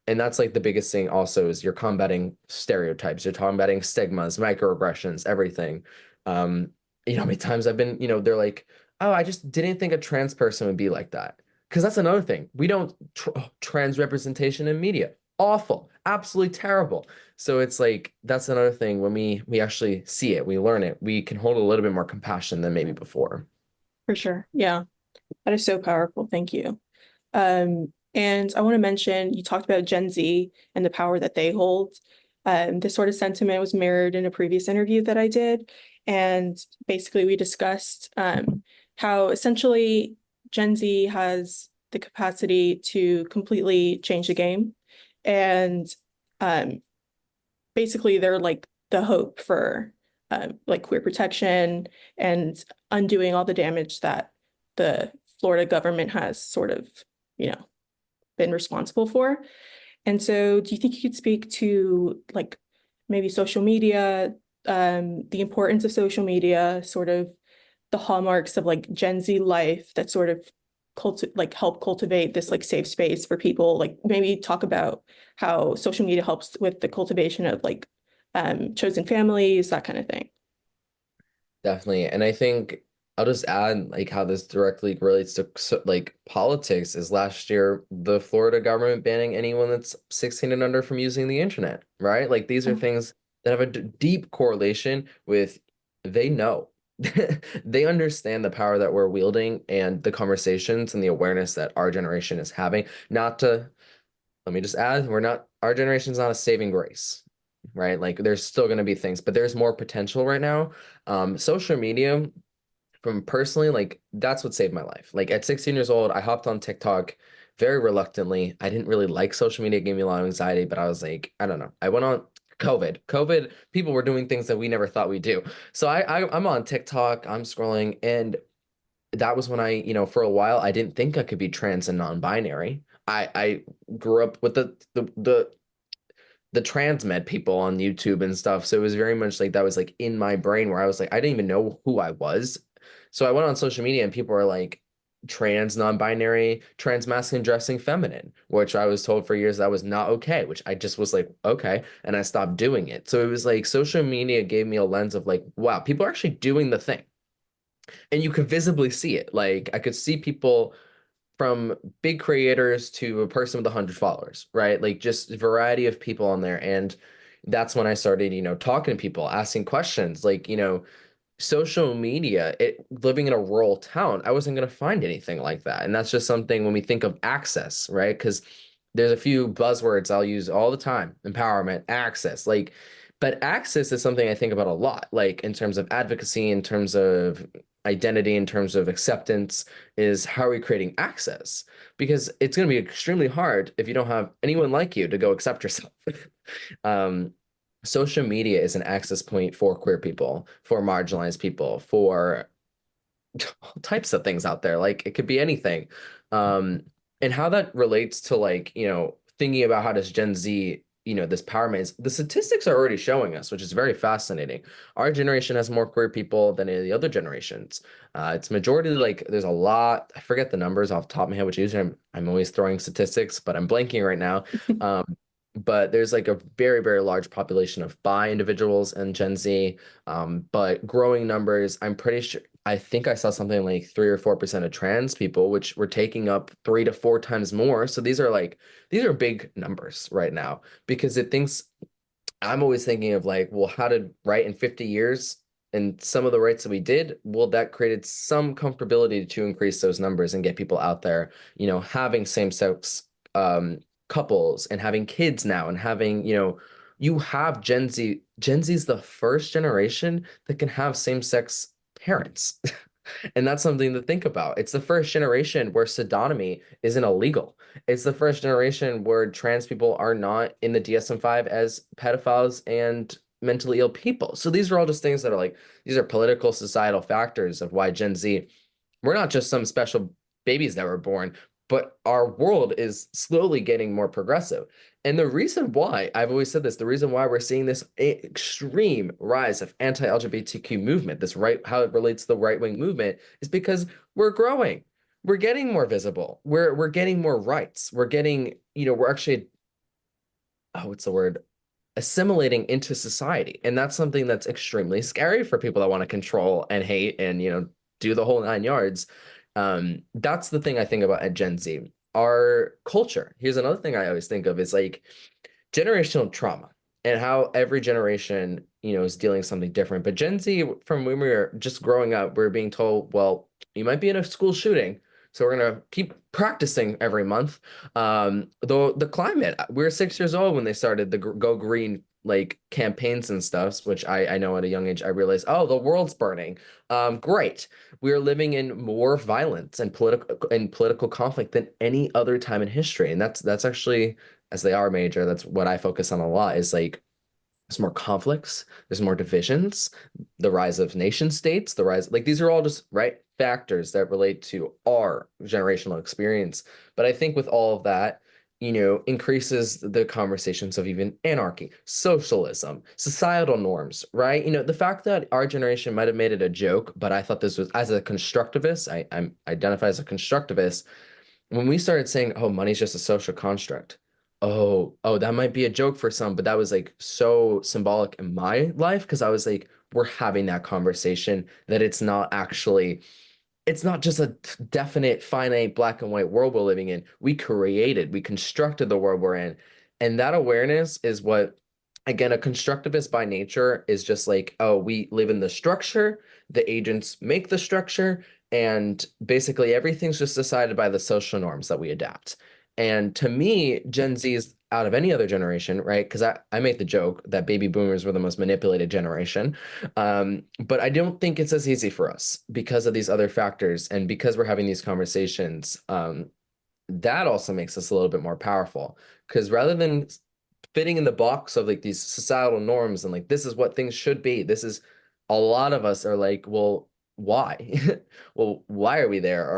And that's like the biggest thing also is you're combating stereotypes, you're combating stigmas, microaggressions, everything. How many times I've been, they're like, oh, I just didn't think a trans person would be like that. Because that's another thing. We don't trans representation in media. Awful, absolutely terrible. So it's like that's another thing when we actually see it, we learn it, we can hold a little bit more compassion than maybe before. For sure. Yeah, that is so powerful. Thank you. And I want to mention you talked about Gen Z and the power that they hold. This sort of sentiment was mirrored in a previous interview that I did. And basically, we discussed how essentially Gen Z has the capacity to completely change the game. And um, basically, they're like the hope for like queer protection and undoing all the damage that the Florida government has sort of, you know, been responsible for. And so do you think you could speak to like maybe social media, the importance of social media, sort of the hallmarks of like Gen Z life that sort of help cultivate this like safe space for people, like maybe talk about how social media helps with the cultivation of like chosen families, that kind of thing. Definitely. And I think I'll just add like how this directly relates to like politics is last year the Florida government banning anyone that's 16 and under from using the internet, right? Like these are things that have a deep correlation with they know. They understand the power that we're wielding and the conversations and the awareness that our generation is having. Not to, let me just add, our generation's not a saving grace, right? Like there's still going to be things, but there's more potential right now. Social media, from personally, like that's what saved my life. Like at 16 years old, I hopped on TikTok very reluctantly. I didn't really like social media, it gave me a lot of anxiety, but I was like, I don't know. I went on COVID, people were doing things that we never thought we'd do. So I'm on TikTok, I'm scrolling, and that was when I, for a while, I didn't think I could be trans and non-binary. I grew up with the trans med people on YouTube and stuff. So it was very much like that was like in my brain where I was like, I didn't even know who I was. So I went on social media and people were like trans, non-binary, trans masculine dressing feminine, which I was told for years that was not okay, which I just was like, okay. And I stopped doing it. So it was like social media gave me a lens of like, wow, people are actually doing the thing. And you could visibly see it. Like I could see people from big creators to a person with 100 followers, right? Like just a variety of people on there. And that's when I started, talking to people, asking questions, like, social media, living in a rural town, I wasn't going to find anything like that. And that's just something when we think of access, right? Because there's a few buzzwords I'll use all the time, empowerment, access, like, but access is something I think about a lot, like in terms of advocacy, in terms of identity, in terms of acceptance, is how are we creating access? Because it's going to be extremely hard if you don't have anyone like you to go accept yourself. um, Social media is an access point for queer people, for marginalized people, for all types of things out there. Like it could be anything. Um, and how that relates to like, thinking about how does Gen Z, this power is the statistics are already showing us, which is very fascinating. Our generation has more queer people than any of the other generations. It's majority like there's a lot, I forget the numbers off the top of my head, which usually I'm always throwing statistics, but I'm blanking right now. but there's like a very, very large population of bi individuals and Gen Z. But growing numbers, I'm pretty sure, I think I saw something like 3 or 4% of trans people, which were taking up 3 to 4 times more. So these are big numbers right now because it thinks I'm always thinking of like, well, how did right in 50 years and some of the rights that we did, well, that created some comfortability to increase those numbers and get people out there, having same-sex couples and having kids now and having, you have Gen Z. Gen Z is the first generation that can have same-sex parents. And that's something to think about. It's the first generation where sodomy isn't illegal. It's the first generation where trans people are not in the DSM-5 as pedophiles and mentally ill people. So these are all just things that are like, these are political, societal factors of why Gen Z, we're not just some special babies that were born, but our world is slowly getting more progressive. And the reason why, I've always said this, the reason why we're seeing this extreme rise of anti-LGBTQ movement, this right, how it relates to the right-wing movement, is because we're growing. We're getting more visible. We're getting more rights. We're getting, we're actually, oh, what's the word? Assimilating into society. And that's something that's extremely scary for people that want to control and hate and, do the whole 9 yards. That's the thing I think about at Gen Z. Our culture. Here's another thing I always think of is like generational trauma and how every generation, is dealing something different. But Gen Z, from when we were just growing up, we are being told, well, you might be in a school shooting, so we're gonna keep practicing every month. The climate, we were 6 years old when they started the Go Green like campaigns and stuff, which I know at a young age I realized, oh, the world's burning. Great. We are living in more violence and political conflict than any other time in history. And that's actually, as they are major, that's what I focus on a lot, is like there's more conflicts, there's more divisions, the rise of nation states, the rise, like these are all just right factors that relate to our generational experience. But I think with all of that, increases the conversations of even anarchy, socialism, societal norms, right? The fact that our generation might have made it a joke, but I thought this was, as a constructivist, I'm identify as a constructivist, when we started saying, oh, money's just a social construct. Oh, that might be a joke for some, but that was like so symbolic in my life because I was like, we're having that conversation that it's not just a definite, finite, black and white world we're living in. We constructed the world we're in. And that awareness is what, again, a constructivist by nature is just like, oh, we live in the structure, the agents make the structure, and basically everything's just decided by the social norms that we adapt. And to me, Gen Z is out of any other generation, right? Because I made the joke that baby boomers were the most manipulated generation. But I don't think it's as easy for us because of these other factors and because we're having these conversations. That also makes us a little bit more powerful because rather than fitting in the box of like these societal norms and like this is what things should be, this is a lot of us are like, well, why? Well, why are we there?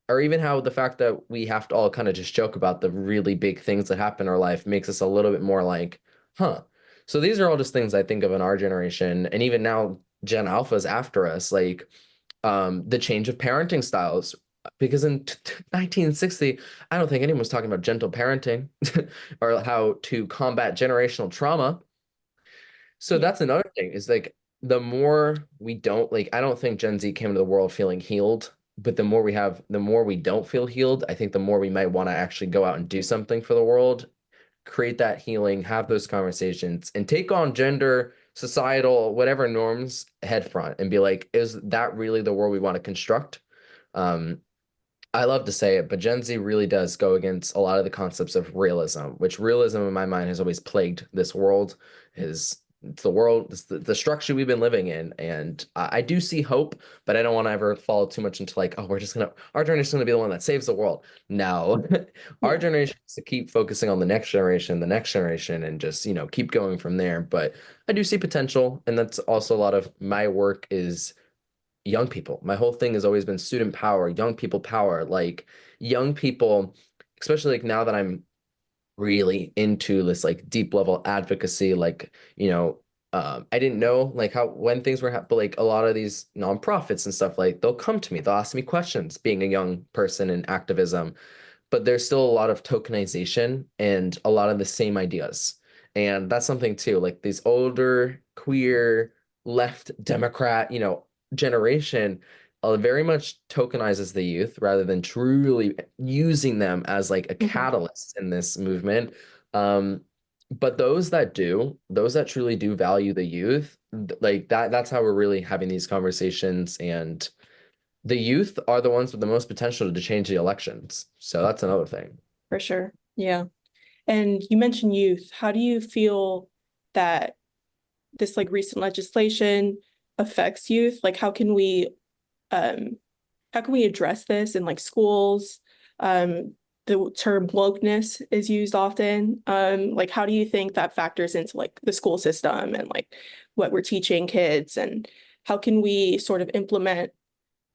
Or even how the fact that we have to all kind of just joke about the really big things that happen in our life makes us a little bit more like, huh. So these are all just things I think of in our generation, and even now Gen Alpha's after us, like the change of parenting styles. Because in 1960, I don't think anyone was talking about gentle parenting or how to combat generational trauma. So Yeah. that's another thing is like the more we don't like, I don't think Gen Z came into the world feeling healed, but the more we don't feel healed, I think the more we might want to actually go out and do something for the world, create that healing, have those conversations, and take on gender, societal, whatever norms head front and be like, is that really the world we want to construct? Um, I love to say it, but Gen Z really does go against a lot of the concepts of realism, which realism in my mind has always plagued this world. It's the world, it's the structure we've been living in. And I do see hope, but I don't want to ever fall too much into like, oh, our generation's gonna be the one that saves the world. No, our Yeah. generation is to keep focusing on the next generation, and just, keep going from there. But I do see potential, and that's also a lot of my work is young people. My whole thing has always been student power, young people power, like young people, especially like now that I'm really into this like deep level advocacy, like, I didn't know like how when things were but like a lot of these nonprofits and stuff, like they'll come to me, they'll ask me questions being a young person in activism. but there's still a lot of tokenization and a lot of the same ideas. And that's something too, like these older queer left Democrat, generation very much tokenizes the youth rather than truly using them as like a Mhm. catalyst in this movement. Um, but those that truly do value the youth, like that's how we're really having these conversations. And the youth are the ones with the most potential to change the elections. So that's another thing. For sure. Yeah. And you mentioned youth. How do you feel that this like recent legislation affects youth? Like how can we address this in like schools? The term wokeness is used often. Like how do you think that factors into like the school system and like what we're teaching kids, and how can we sort of implement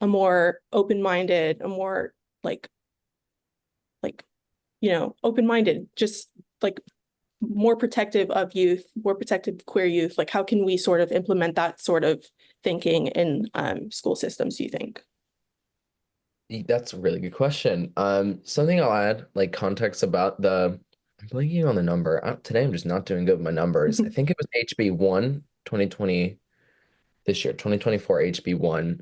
a more open-minded, a more like like open-minded, just like more protective of youth, more protective of queer youth? Like how can we sort of implement that sort of thinking in school systems, do you think? That's a really good question. Something I'll add, like context about I'm blanking on the number. Today I'm just not doing good with my numbers. I think it was HB1 2020 this year, 2024 HB1.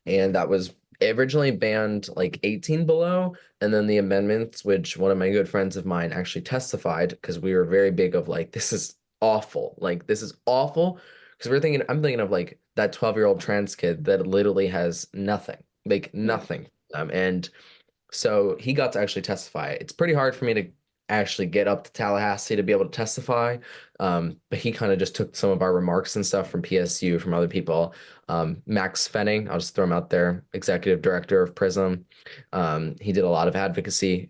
And that was originally banned like 18 below. And then the amendments, which one of my good friends of mine actually testified, because we were very big of like, this is awful. Like, this is awful. Because I'm thinking of like that 12-year-old trans kid that literally has nothing, like Yeah. nothing. And so he got to actually testify. It's pretty hard for me to actually get up to Tallahassee to be able to testify. But he kind of just took some of our remarks and stuff from PSU, from other people. Max Fenning, I'll just throw him out there, executive director of Prism. He did a lot of advocacy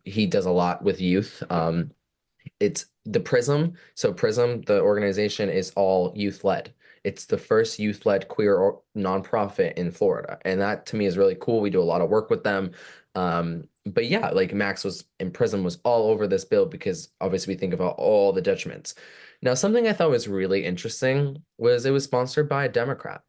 he does a lot with youth. It's the Prism. So Prism, the organization, is all youth led. It's the first youth led queer nonprofit in Florida. And that to me is really cool. We do a lot of work with them. But yeah, like Max was in Prism was all over this bill because obviously we think about all the detriments. Now, something I thought was really interesting was it was sponsored by a Democrat.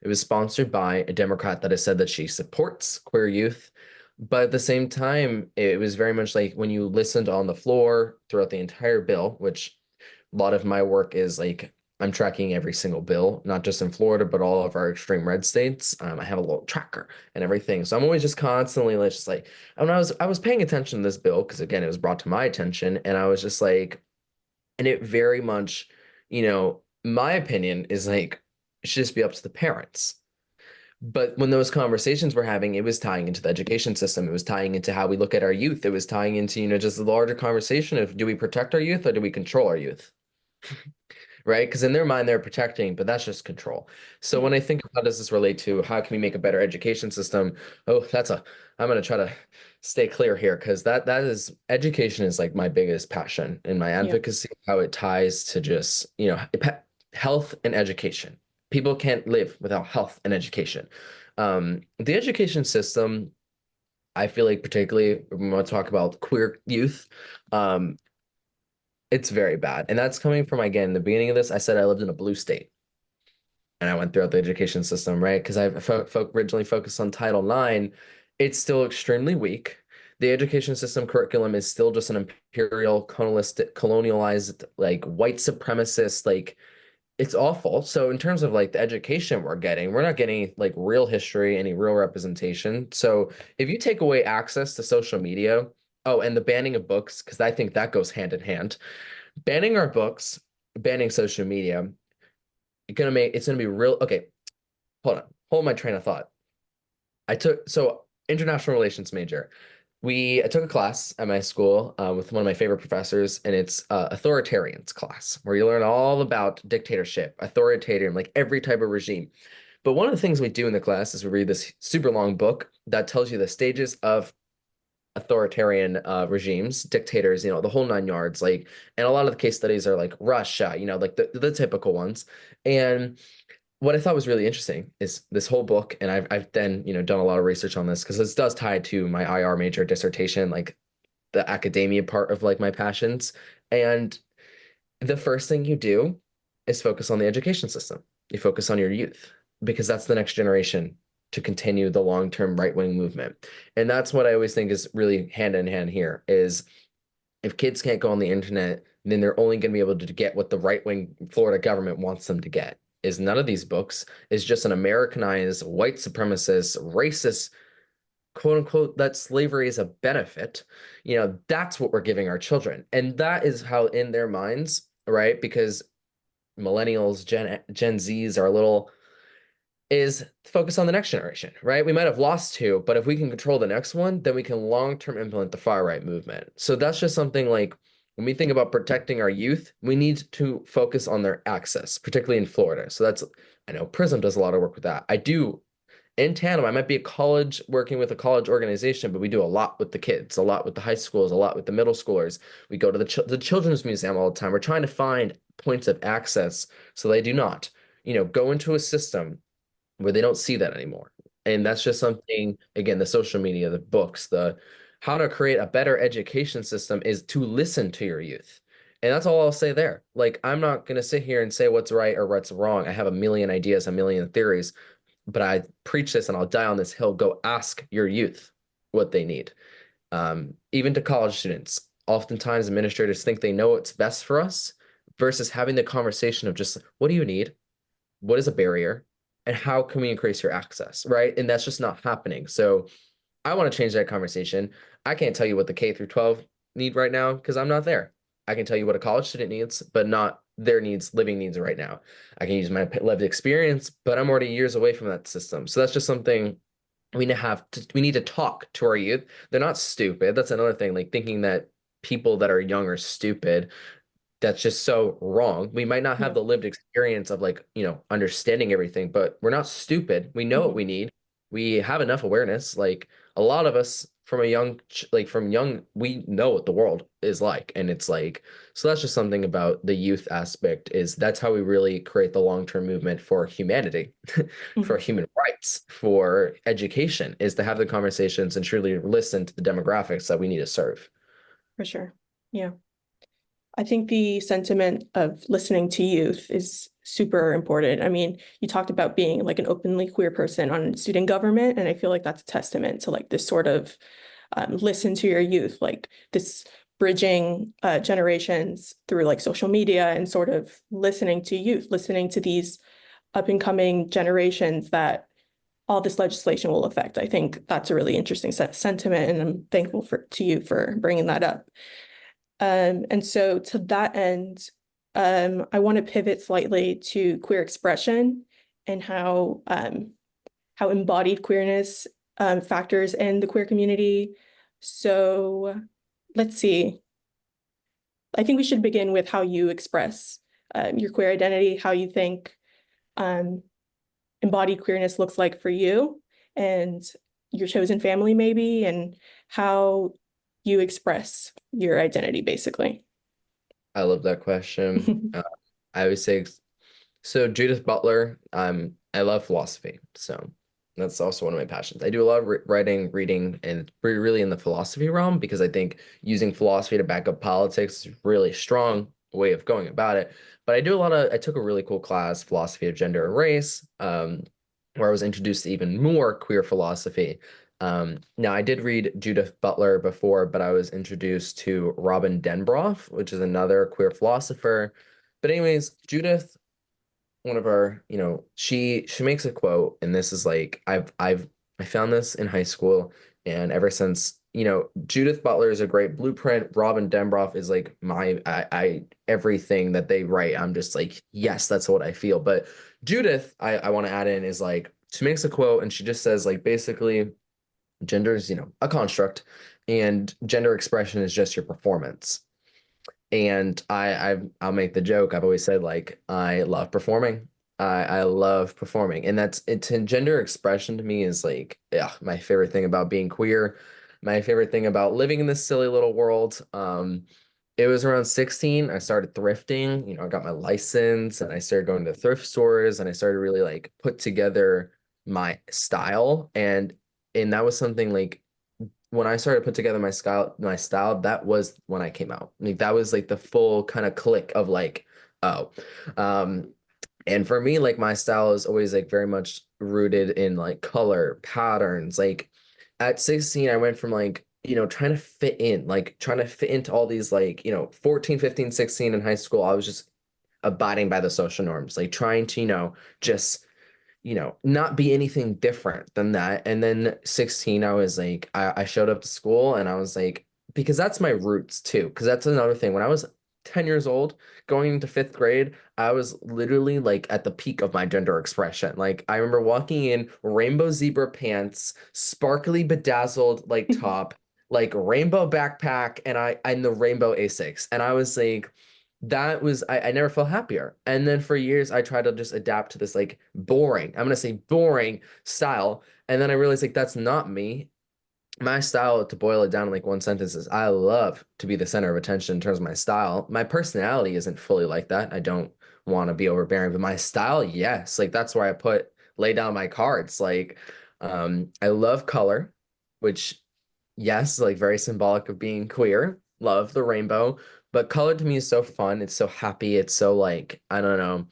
It was sponsored by a Democrat that has said that she supports queer youth. But at the same time, it was very much like when you listened on the floor throughout the entire bill, which a lot of my work is like I'm tracking every single bill, not just in Florida, but all of our extreme red states. I have a little tracker and everything. So I'm always just constantly like, just like, when I was paying attention to this bill, because again, it was brought to my attention, and I was just like, and it very much, my opinion is like, it should just be up to the parents. But when those conversations we're having, it was tying into the education system. It was tying into how we look at our youth. It was tying into, just the larger conversation of, do we protect our youth or do we control our youth? Right? Because in their mind, they're protecting, but that's just control. So Yeah. when I think of how does this relate to how can we make a better education system? Oh, I'm going to try to stay clear here because that is education is like my biggest passion in my Yeah. advocacy, how it ties to just, health and education. People can't live without health and education. The education system, I feel like particularly when we want to talk about queer youth, um, it's very bad. And that's coming from, again, the beginning of this, I said I lived in a blue state and I went throughout the education system, right? Because I originally focused on Title IX. It's still extremely weak. The education system curriculum is still just an imperial, colonialized, like white supremacist, like it's awful. So in terms of like the education we're not getting like real history, any real representation. So if you take away access to social media, oh, and the banning of books, because I think that goes hand in hand. Banning our books, banning social media, it's gonna be real. Okay, hold on. Hold my train of thought. So international relations major. I took a class at my school with one of my favorite professors, and it's authoritarians class, where you learn all about dictatorship, authoritarian, like every type of regime. But one of the things we do in the class is we read this super long book that tells you the stages of authoritarian regimes, dictators, the whole nine yards. Like, and a lot of the case studies are like Russia, like the typical ones. And what I thought was really interesting is this whole book, and I've then done a lot of research on this because this does tie to my IR major dissertation, like the academia part of like my passions. And the first thing you do is focus on the education system. You focus on your youth because that's the next generation. to continue the long-term right-wing movement. And that's what I always think is really hand in hand here is if kids can't go on the internet, then they're only going to be able to get what the right-wing Florida government wants them to get. Is none of these books is just an Americanized, white supremacist, racist, quote unquote, that slavery is a benefit. That's what we're giving our children. And that is how in their minds, right? Because millennials, Gen Zs are a little is focus on the next generation, right? We might have lost two, but if we can control the next one, then we can long-term implement the far right movement. So that's just something like when we think about protecting our youth, we need to focus on their access, particularly in Florida. So I know Prism does a lot of work with that. I do in tandem. I might be a college working with a college organization, but we do a lot with the kids, a lot with the high schools, a lot with the middle schoolers. We go to the children's museum all the time. We're trying to find points of access so they do not, go into a system where they don't see that anymore. And that's just something, again, the social media, the books, the how to create a better education system is to listen to your youth. And that's all I'll say there. Like, I'm not going to sit here and say what's right or what's wrong. I have a million ideas, a million theories, but I preach this and I'll die on this hill. Go ask your youth what they need. Even to college students, oftentimes administrators think they know what's best for us versus having the conversation of just what do you need? What is a barrier? And how can we increase your access, right? And that's just not happening. So I want to change that conversation. I can't tell you what the K through 12 need right now because I'm not there. I can tell you what a college student needs, but not their needs, living needs right now. I can use my lived experience, but I'm already years away from that system. So that's just something we need to talk to our youth. They're not stupid. That's another thing, like thinking that people that are young are stupid. That's just so wrong. We might not have Yeah. the lived experience of like, understanding everything, but we're not stupid. We know what Mhm. we need. We have enough awareness. Like a lot of us from from young, we know what the world is like. And it's like, so that's just something about the youth aspect is that's how we really create the long-term movement for humanity, for Mhm. human rights, for education is to have the conversations and truly listen to the demographics that we need to serve. For sure. Yeah. I think the sentiment of listening to youth is super important. I mean, you talked about being like an openly queer person on student government, and I feel like that's a testament to like this sort of listen to your youth, like this bridging generations through like social media and sort of listening to youth, listening to these up and coming generations that all this legislation will affect. I think that's a really interesting sentiment, and I'm thankful to you for bringing that up. And so to that end, I want to pivot slightly to queer expression and how embodied queerness factors in the queer community. So let's see. I think we should begin with how you express your queer identity, how you think um, embodied queerness looks like for you and your chosen family, maybe, and how you express your identity, basically. I love that question. I always say, so Judith Butler, I love philosophy. So that's also one of my passions. I do a lot of writing, reading, and really in the philosophy realm because I think using philosophy to back up politics is a really strong way of going about it. But I took a really cool class, philosophy of gender and race, where I was introduced to even more queer philosophy. Now I did read Judith Butler before, but I was introduced to Robin Denbrough, which is another queer philosopher. But anyways, Judith, one of our, she makes a quote, and this is like I found this in high school, and ever since, Judith Butler is a great blueprint. Robin Denbrough is like I everything that they write, I'm just like, yes, that's what I feel. But Judith, I want to add in is like she makes a quote and she just says like basically gender is, a construct and gender expression is just your performance. And I'll make the joke. I've always said like I love performing. I love performing, and it's gender expression to me is like yeah my favorite thing about being queer, my favorite thing about living in this silly little world. It was around 16. I started thrifting. I got my license, and I started going to thrift stores, and I started really like put together my style, and that was something like when I started to put together my style, that was when I came out. Like that was like the full kind of click of like, oh. Um, And for me, like my style is always like very much rooted in like color patterns. Like at 16, I went from like, trying to fit in, like trying to fit into all these like, 14, 15, 16 in high school. I was just abiding by the social norms, like trying to, just, not be anything different than that. And then 16, I was like, I showed up to school and I was like, because that's my roots too. Because that's another thing. When I was 10 years old, going into fifth grade, I was literally like at the peak of my gender expression. Like I remember walking in rainbow zebra pants, sparkly bedazzled like top, like rainbow backpack, and the rainbow Asics. And I was like, that was I never felt happier. And then for years I tried to just adapt to this like boring, I'm gonna say boring style. And then I realized like that's not me. My style, to boil it down in like one sentence, is I love to be the center of attention in terms of my style. My personality isn't fully like that. I don't want to be overbearing, but my style, yes. Like that's where I lay down my cards. Like I love color, which yes, like very symbolic of being queer. Love the rainbow, but color to me is so fun. It's so happy. It's so like, I don't know,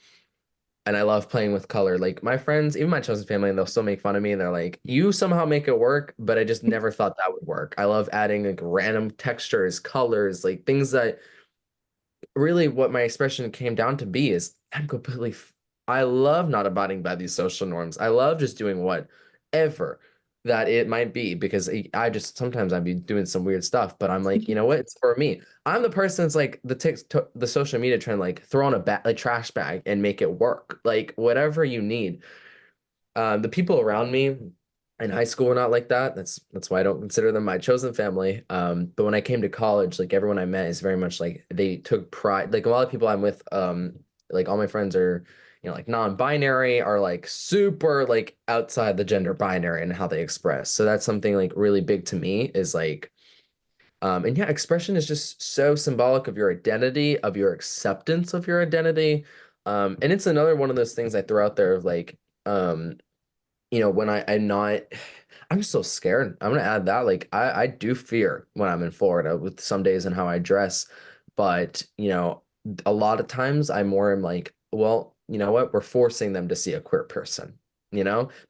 and I love playing with color. Like my friends, even my chosen family, and they'll still make fun of me. And they're like, "You somehow make it work," but I just never thought that would work. I love adding like random textures, colors, like things that really what my expression came down to be is I love not abiding by these social norms. I love just doing whatever that it might be because I just sometimes I'd be doing some weird stuff, but I'm like, you know what? It's for me. I'm the person that's like the social media trend, like throw on a like trash bag and make it work. Like whatever you need. The people around me in high school were not like that. That's why I don't consider them my chosen family. But when I came to college, like everyone I met is very much like they took pride. Like a lot of people I'm with, like all my friends are, like non-binary, are like super like outside the gender binary and how they express. So that's something like really big to me is like, and yeah, expression is just so symbolic of your identity, of your acceptance of your identity. And it's another one of those things I throw out there of like, when I'm not, I'm so scared. I'm gonna add that. Like I do fear when I'm in Florida with some days and how I dress. But, a lot of times I more am like, well, you know what? We're forcing them to see a queer person,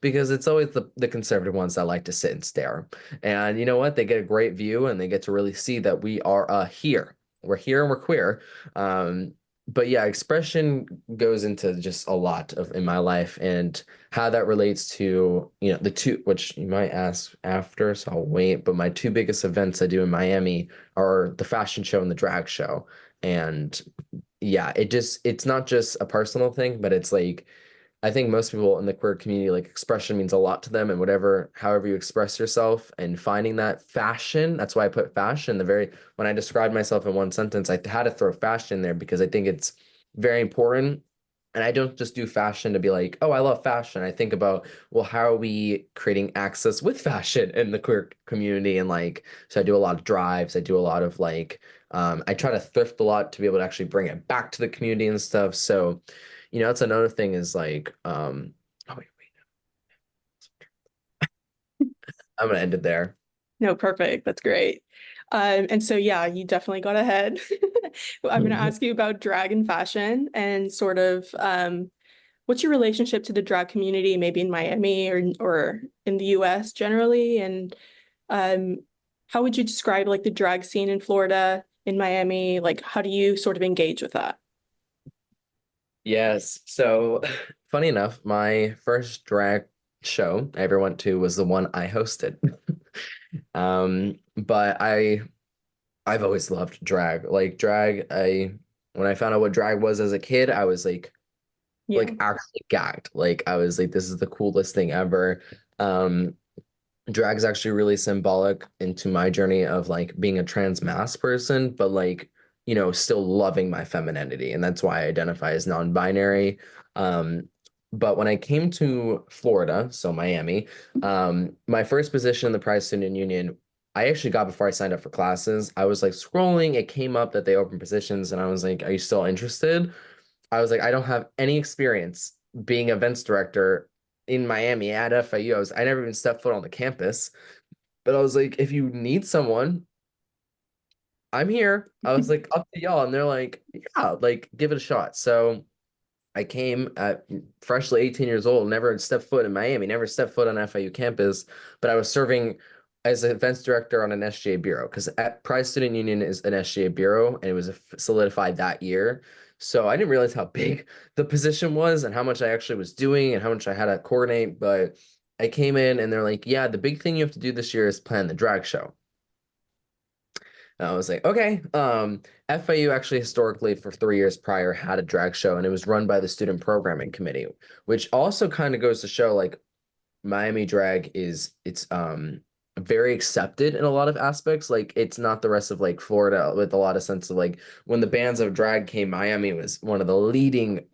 because it's always the conservative ones that like to sit and stare. And you know what? They get a great view and they get to really see that we are here. We're here and we're queer. But yeah, expression goes into just a lot of in my life and how that relates to, the two, which you might ask after, so I'll wait. But my two biggest events I do in Miami are the fashion show and the drag show. And yeah, it's not just a personal thing, but it's like I think most people in the queer community, like expression means a lot to them and however you express yourself and finding that fashion. That's why I put fashion when I described myself in one sentence, I had to throw fashion in there because I think it's very important. And I don't just do fashion to be like, oh, I love fashion. I think about, well, how are we creating access with fashion in the queer community? And like, so I do a lot of drives. I do a lot of like, I try to thrift a lot to be able to actually bring it back to the community and stuff. So, that's another thing is like, oh wait, I'm gonna end it there. No, perfect. That's great. And so yeah, you definitely got ahead. I'm going to ask you about drag and fashion and sort of what's your relationship to the drag community, maybe in Miami or in the US generally, and um, how would you describe like the drag scene in Florida, in Miami? Like, how do you sort of engage with that? Yes. So funny enough, my first drag show I ever went to was the one I hosted. But I've always loved drag. Like drag, when I found out what drag was as a kid, I was Yeah. like actually gagged. Like I was like, this is the coolest thing ever. Um, Drag is actually really symbolic into my journey of like being a trans mass person, but like, still loving my femininity. And that's why I identify as non-binary. Um, but when I came to Florida, so Miami, my first position in the Pride Student Union, I actually got before I signed up for classes. I was like scrolling, it came up that they open positions, and I was like, are you still interested? I was like, I don't have any experience being events director in Miami at FIU. I never even stepped foot on the campus, but I was like, if you need someone, I'm here. I was like, up to y'all. And they're like, yeah, like give it a shot. So I came at freshly 18 years old, never had stepped foot in Miami, never stepped foot on FIU campus, but I was serving as an events director on an SGA bureau because at Pride Student Union is an SGA bureau and it was solidified that year. So I didn't realize how big the position was and how much I actually was doing and how much I had to coordinate. But I came in and they're like, yeah, the big thing you have to do this year is plan the drag show. And I was like, okay. FIU actually historically for 3 years prior had a drag show and it was run by the student programming committee, which also kind of goes to show like Miami drag it's very accepted in a lot of aspects. Like it's not the rest of like Florida with a lot of sense of like when the bands of drag came, Miami was one of the leading,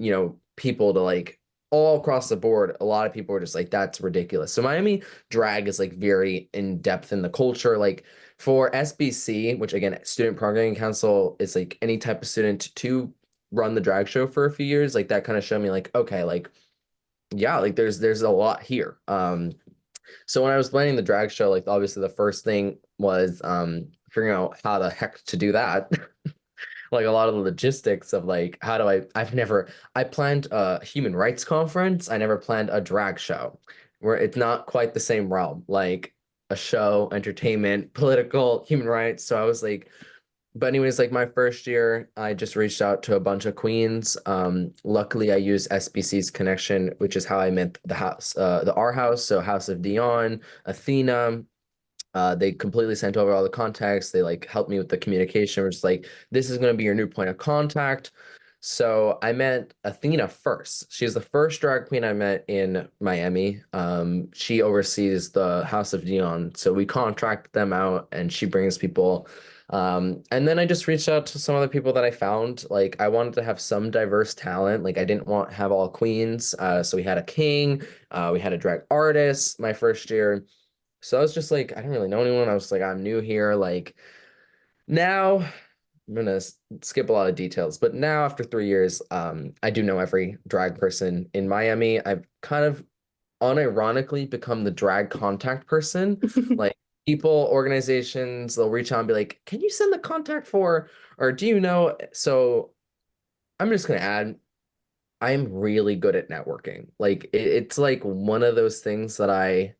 people to like all across the board. A lot of people were just like, that's ridiculous. So Miami drag is like very in depth in the culture. Like for SBC, which again, Student Programming Council is like any type of student to run the drag show for a few years, like that kind of showed me like, okay, like yeah, like there's a lot here. So when I was planning the drag show, like obviously the first thing was figuring out how the heck to do that. Like a lot of the logistics of like how do I planned a human rights conference. I never planned a drag show where it's not quite the same realm, like a show, entertainment, political, human rights. So I was like, but anyways, like my first year, I just reached out to a bunch of queens. Luckily, I used SBC's connection, which is how I met the house, the R House, so House of Dion, Athena. They completely sent over all the contacts. They like helped me with the communication. Which is like, this is going to be your new point of contact. So I met Athena first. She's the first drag queen I met in Miami. She oversees the House of Dion. So we contract them out and she brings people. And then I just reached out to some other people that I found. Like I wanted to have some diverse talent. Like I didn't want to have all queens. So we had a king, we had a drag artist my first year. So I was just like, I didn't really know anyone. I was like, I'm new here. Like now I'm gonna skip a lot of details, but now after 3 years, I do know every drag person in Miami. I've kind of unironically become the drag contact person. Like people, organizations, they'll reach out and be like, can you send the contact for, or do you know? So I'm just gonna add, I'm really good at networking. Like it's like one of those things that I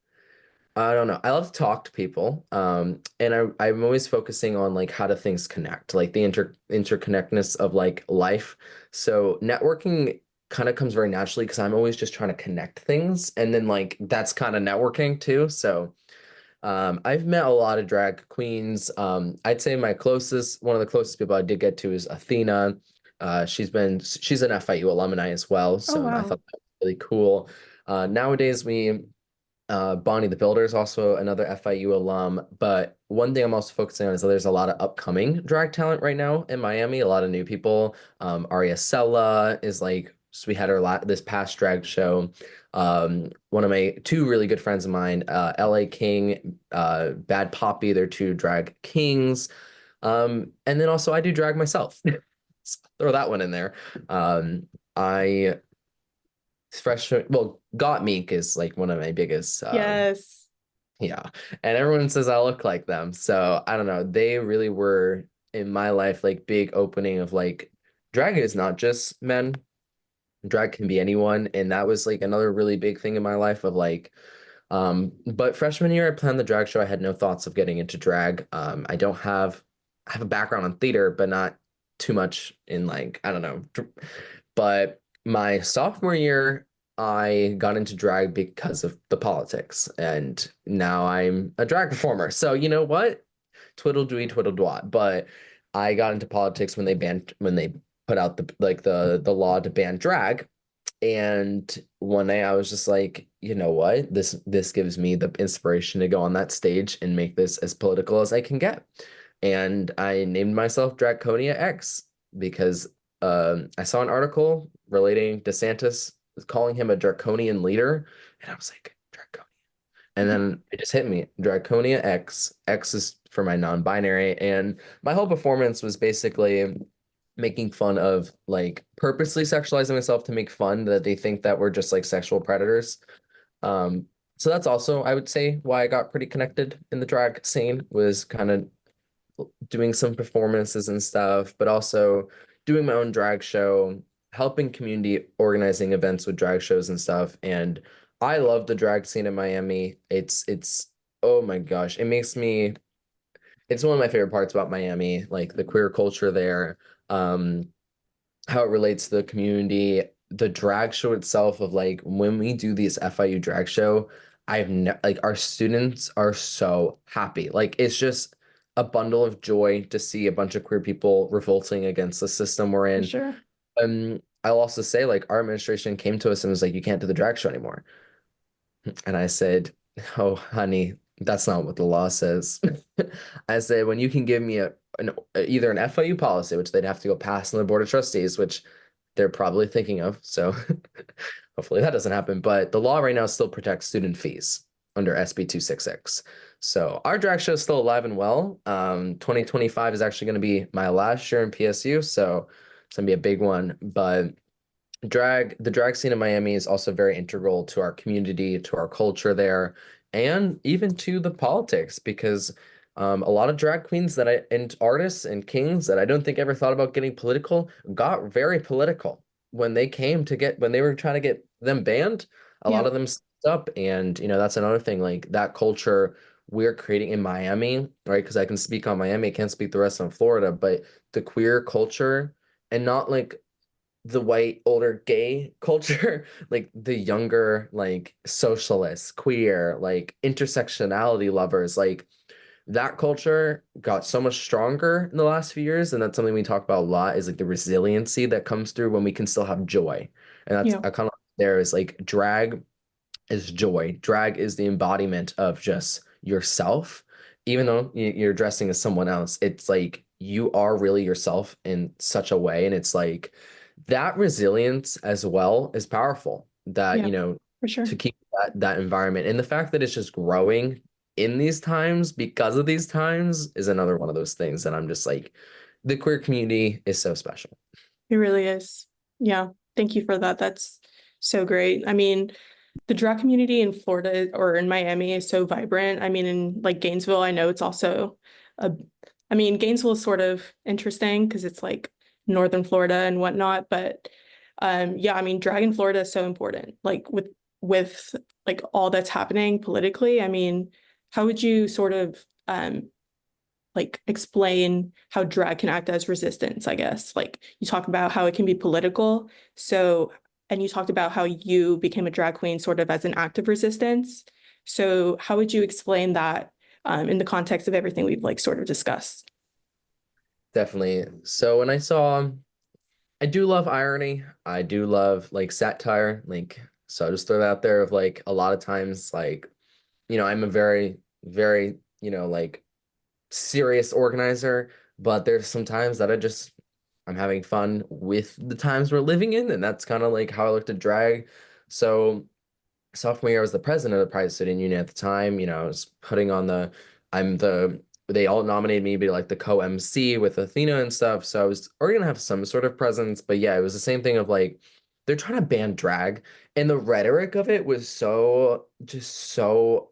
don't know. I love to talk to people. And I'm always focusing on like how do things connect, like the interconnectedness of like life. So networking kind of comes very naturally because I'm always just trying to connect things. And then like that's kind of networking too. So I've met a lot of drag queens. I'd say one of the closest people I did get to is Athena. She's an FIU alumni as well. Oh, So I wow. thought that was really cool. Nowadays Bonnie the Builder is also another FIU alum. But one thing I'm also focusing on is that there's a lot of upcoming drag talent right now in Miami, a lot of new people. Aria Sella is like, so we had her this past drag show. One of my two really good friends of mine, LA King, Bad Poppy, they're two drag kings. And then also I do drag myself. So throw that one in there. I freshman, well, Got Meek is like one of my biggest Yes. yeah. And everyone says I look like them. So I don't know. They really were in my life like big opening of like drag is not just men. Drag can be anyone. And that was like another really big thing in my life of like but freshman year I planned the drag show. I had no thoughts of getting into drag. I have a background in theater, but not too much in like, I don't know. But my sophomore year, I got into drag because of the politics, and now I'm a drag performer. So you know what? Twiddle-dee, twiddle-dwat. But I got into politics when they put out the law to ban drag. And one day I was just like, you know what? This gives me the inspiration to go on that stage and make this as political as I can get. And I named myself Draconia X because I saw an article relating DeSantis calling him a draconian leader, and I was like, Draconia. And then it just hit me, Draconia X. X is for my non-binary, and my whole performance was basically making fun of like purposely sexualizing myself to make fun that they think that we're just like sexual predators. Um, so that's also, I would say, why I got pretty connected in the drag scene was kind of doing some performances and stuff, but also doing my own drag show. helping community organizing events with drag shows and stuff. And I love the drag scene in Miami. It's oh my gosh, it's one of my favorite parts about Miami, like the queer culture there, um, how it relates to the community, the drag show itself of like when we do these FIU drag show, I've ne like our students are so happy. Like it's just a bundle of joy to see a bunch of queer people revolting against the system we're For in. sure. I'll also say like our administration came to us and was like, you can't do the drag show anymore. And I said, oh, honey, that's not what the law says. I said, when you can give me either an FIU policy, which they'd have to go pass on the board of trustees, which they're probably thinking of. So hopefully that doesn't happen. But the law right now still protects student fees under SB 266. So our drag show is still alive and well. 2025 is actually going to be my last year in PSU. So it's going to be a big one. But the drag scene in Miami is also very integral to our community, to our culture there, and even to the politics because a lot of drag queens and artists and kings that I don't think ever thought about getting political got very political when they were trying to get them banned. A lot Yeah. of them stepped up, and that's another thing. Like that culture we're creating in Miami, right? Because I can speak on Miami, I can't speak the rest of Florida, but the queer culture and not like the white older gay culture like the younger like socialists queer like intersectionality lovers like that culture got so much stronger in the last few years and that's something we talk about a lot is like the resiliency that comes through when we can still have joy and that's Yeah. I kind of there is like drag is joy. Drag is the embodiment of just yourself. Even though you're dressing as someone else, it's like you are really yourself in such a way. And it's like that resilience as well is powerful. That, Yeah. For sure. to keep that environment. And the fact that it's just growing in these times because of these times is another one of those things that I'm just like, the queer community is so special. It really is. Yeah. Thank you for that. That's so great. I mean, the drag community in Florida or in Miami is so vibrant. I mean, in like Gainesville, I know it's also a, I mean, Gainesville is sort of interesting because it's like northern Florida and whatnot. But yeah, I mean, drag in Florida is so important. Like with like all that's happening politically. I mean, how would you sort of like explain how drag can act as resistance, I guess. Like you talk about how it can be political. So, and you talked about how you became a drag queen sort of as an act of resistance. So how would you explain that in the context of everything we've like sort of discussed? Definitely. So when I do love irony. I do love like satire. Like, so I'll just throw that out there of like a lot of times, like, I'm a very, very, like serious organizer, but there's some times that I'm having fun with the times we're living in, and that's kind of like how I looked at drag. So sophomore year, I was the president of the private student union at the time. I was putting on I'm the, they all nominated me to be like the co-MC with Athena and stuff. So I was already gonna have some sort of presence, but yeah, it was the same thing of like, they're trying to ban drag. And the rhetoric of it was just so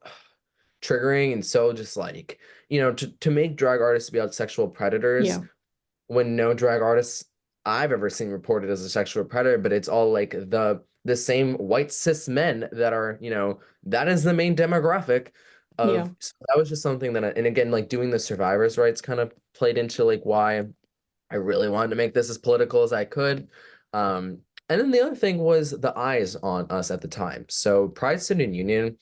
triggering and so just like, to make drag artists be out sexual predators Yeah, when no drag artists I've ever seen reported as a sexual predator, but it's all like the same white cis men that are, that is the main demographic yeah, of so that was just something that and again, like doing the survivors' rights kind of played into like why I really wanted to make this as political as I could. And then the other thing was the eyes on us at the time. So Pride Student Union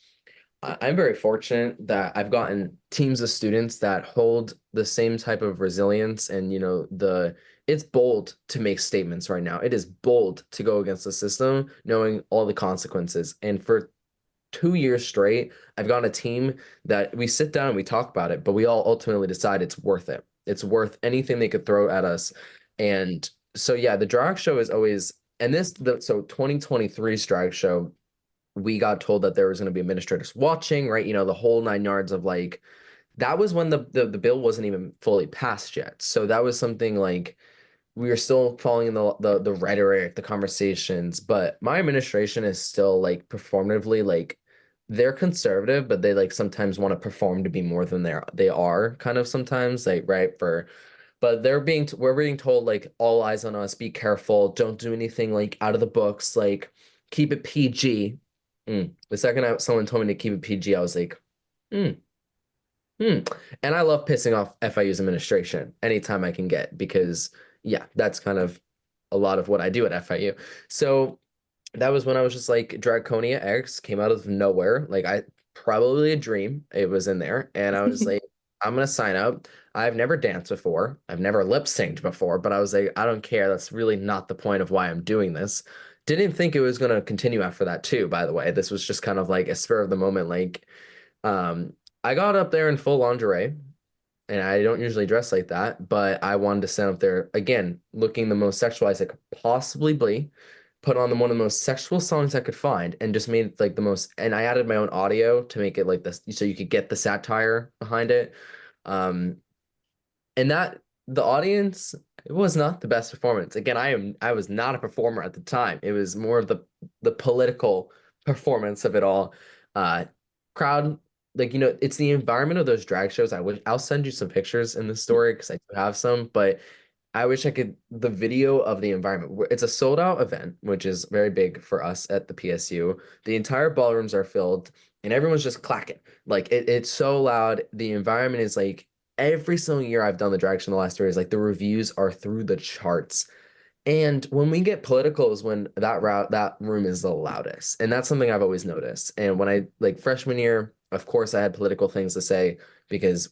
I'm very fortunate that I've gotten teams of students that hold the same type of resilience and it's bold to make statements right now. It is bold to go against the system, knowing all the consequences. And for 2 years straight, I've got a team that we sit down and we talk about it, but we all ultimately decide it's worth it. It's worth anything they could throw at us. And so yeah, the drag show is always and so 2023's drag show we got told that there was going to be administrators watching, right? The whole nine yards of like that was when the bill wasn't even fully passed yet. So that was something like we were still following the rhetoric, the conversations, but my administration is still like performatively like they're conservative, but they like sometimes want to perform to be more than they are kind of sometimes like right but we're being told like all eyes on us, be careful, don't do anything like out of the books, like keep it PG. The second someone told me to keep it PG, I was like, hmm, hmm. And I love pissing off FIU's administration anytime I can get, because yeah, that's kind of a lot of what I do at FIU. So that was when I was just like, Draconia X came out of nowhere. Like, I probably a dream. It was in there. And I was like, I'm gonna sign up. I've never danced before. I've never lip synced before, but I was like, I don't care. That's really not the point of why I'm doing this. Didn't think it was gonna continue after that too, by the way. This was just kind of like a spur of the moment. Like, um, I got up there in full lingerie, and I don't usually dress like that, but I wanted to stand up there again, looking the most sexualized I could possibly be, put on one of the most sexual songs I could find, and just made it like the most. And I added my own audio to make it like this, so you could get the satire behind it. Um, and that the audience, it was not the best performance. Again, I was not a performer at the time. It was more of the political performance of it all. Uh, Crowd, like, it's the environment of those drag shows. I'll send you some pictures in the story because I do have some, but I wish I could, the video of the environment. It's a sold out event, which is very big for us at the PSU. The entire ballrooms are filled and everyone's just clacking. Like, it's so loud. The environment is like, every single year I've done the drag show in the last 3 years, like the reviews are through the charts. And when we get political is when that room is the loudest. And that's something I've always noticed. And when I, like, freshman year, of course I had political things to say, because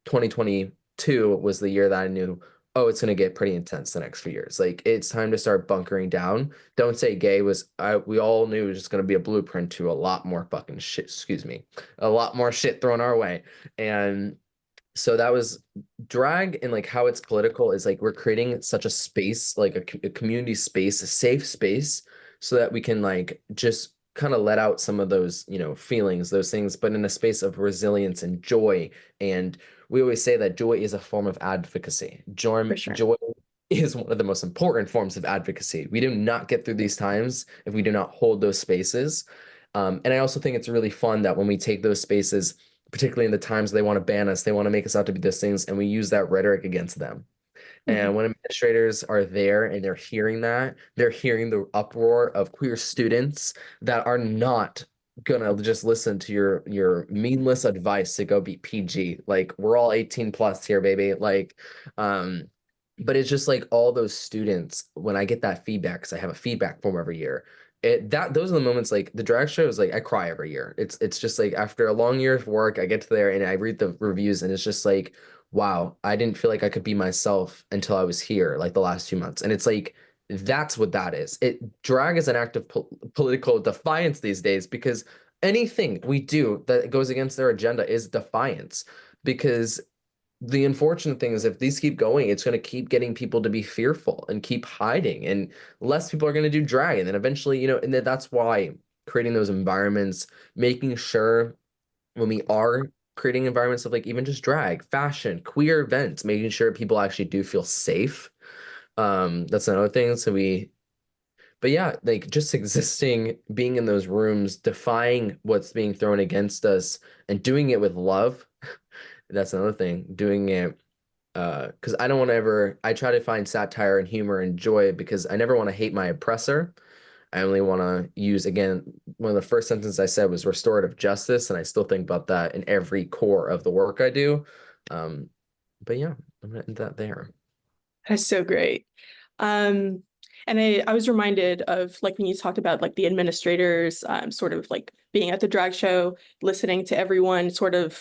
2022 was the year that I knew, oh, it's going to get pretty intense the next few years. Like, it's time to start bunkering down. Don't Say Gay we all knew it was just going to be a blueprint to a lot more fucking shit, excuse me, a lot more shit thrown our way. And so that was drag, and like how it's political is like we're creating such a space, like a community space, a safe space, so that we can like just kind of let out some of those, feelings, those things, but in a space of resilience and joy. And we always say that joy is a form of advocacy. For sure. Joy is one of the most important forms of advocacy. We do not get through these times if we do not hold those spaces. And I also think it's really fun that when we take those spaces, particularly in the times they want to ban us, they want to make us out to be those things, and we use that rhetoric against them. And when administrators are there and they're hearing that, they're hearing the uproar of queer students that are not gonna just listen to your meaningless advice to go be PG. Like, we're all 18 plus here, baby. Like, but it's just like all those students, when I get that feedback, because I have a feedback form every year, those are the moments. Like, the drag show is like, I cry every year. It's just like, after a long year of work, I get to there and I read the reviews, and it's just like, wow, I didn't feel like I could be myself until I was here, like the last 2 months. And it's like, that's what that is. Drag is an act of political defiance these days, because anything we do that goes against their agenda is defiance. Because the unfortunate thing is, if these keep going, it's going to keep getting people to be fearful and keep hiding, and less people are going to do drag. And then eventually, and that's why creating those environments, making sure when we are creating environments of like even just drag, fashion, queer events, making sure people actually do feel safe. That's another thing. But yeah, like just existing, being in those rooms, defying what's being thrown against us, and doing it with love. That's another thing. Doing it because I don't want to ever, I try to find satire and humor and joy, because I never want to hate my oppressor. I only want to use, again, one of the first sentences I said was restorative justice, and I still think about that in every core of the work I do. But yeah, I'm gonna end that there. That's so great. Um, and I was reminded of like when you talked about like the administrators sort of like being at the drag show, listening to everyone sort of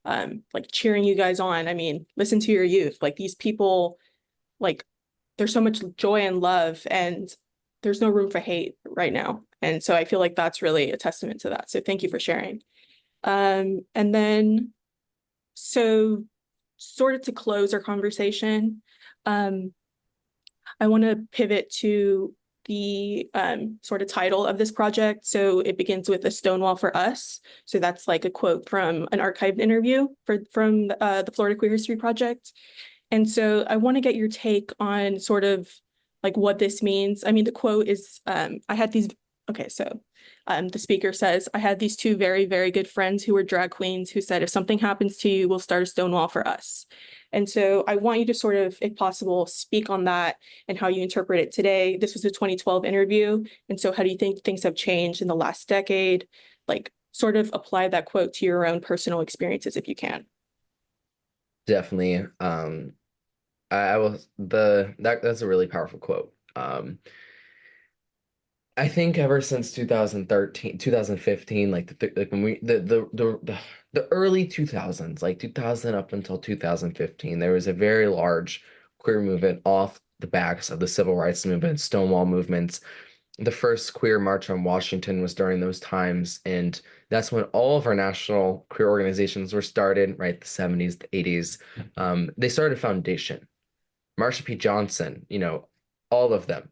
like cheering you guys on. I mean, listen to your youth. Like, these people, like, there's so much joy and love, and there's no room for hate right now. And so I feel like that's really a testament to that. So thank you for sharing. And then, so sort of to close our conversation, I want to pivot to the sort of title of this project. So it begins with a Stonewall for Us. So that's like a quote from an archived interview from the Florida Queer History Project. And so I want to get your take on sort of like what this means. I mean, the quote is, I had these Okay, so the speaker says, I had these two very, very good friends who were drag queens who said, if something happens to you, we'll start a Stonewall for us. And so I want you to sort of, if possible, speak on that and how you interpret it today. This was a 2012 interview. And so how do you think things have changed in the last decade? Like, sort of apply that quote to your own personal experiences if you can. Definitely. I will that's a really powerful quote. I think ever since 2013, 2015, like when the early 2000s, like 2000 up until 2015, there was a very large queer movement off the backs of the civil rights movement, Stonewall movements. The first queer march on Washington was during those times, and that's when all of our national queer organizations were started, right? The 70s, the 80s. They started a foundation. Marsha P. Johnson, all of them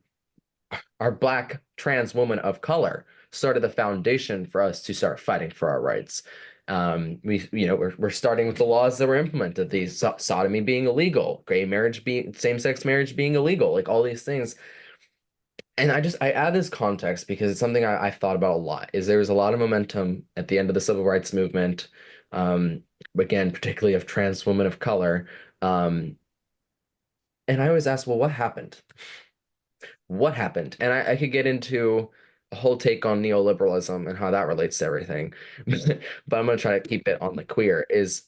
our Black trans woman of color started the foundation for us to start fighting for our rights. We're starting with the laws that were implemented, the sodomy being illegal, gay marriage being, same-sex marriage being illegal, like all these things. And I add this context because it's something I've thought about a lot, is there was a lot of momentum at the end of the civil rights movement, um, again, particularly of trans women of color. And I always ask, well, what happened? What happened? And I could get into a whole take on neoliberalism and how that relates to everything. But I'm gonna try to keep it on the queer is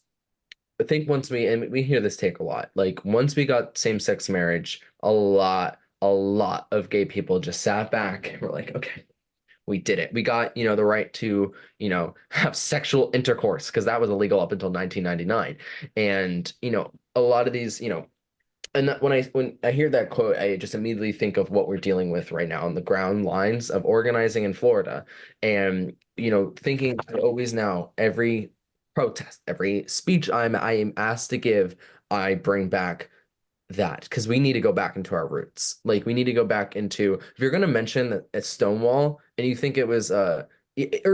I think and we hear this take a lot, like once we got same-sex marriage, a lot of gay people just sat back and were like, okay, we did it. We got, the right to, have sexual intercourse because that was illegal up until 1999. And, a lot of these, and when I hear that quote, I just immediately think of what we're dealing with right now on the ground lines of organizing in Florida, and thinking that always now every protest, every speech I am asked to give, I bring back that because we need to go back into our roots. Like we need to go back into if you're going to mention that at Stonewall and you think it was or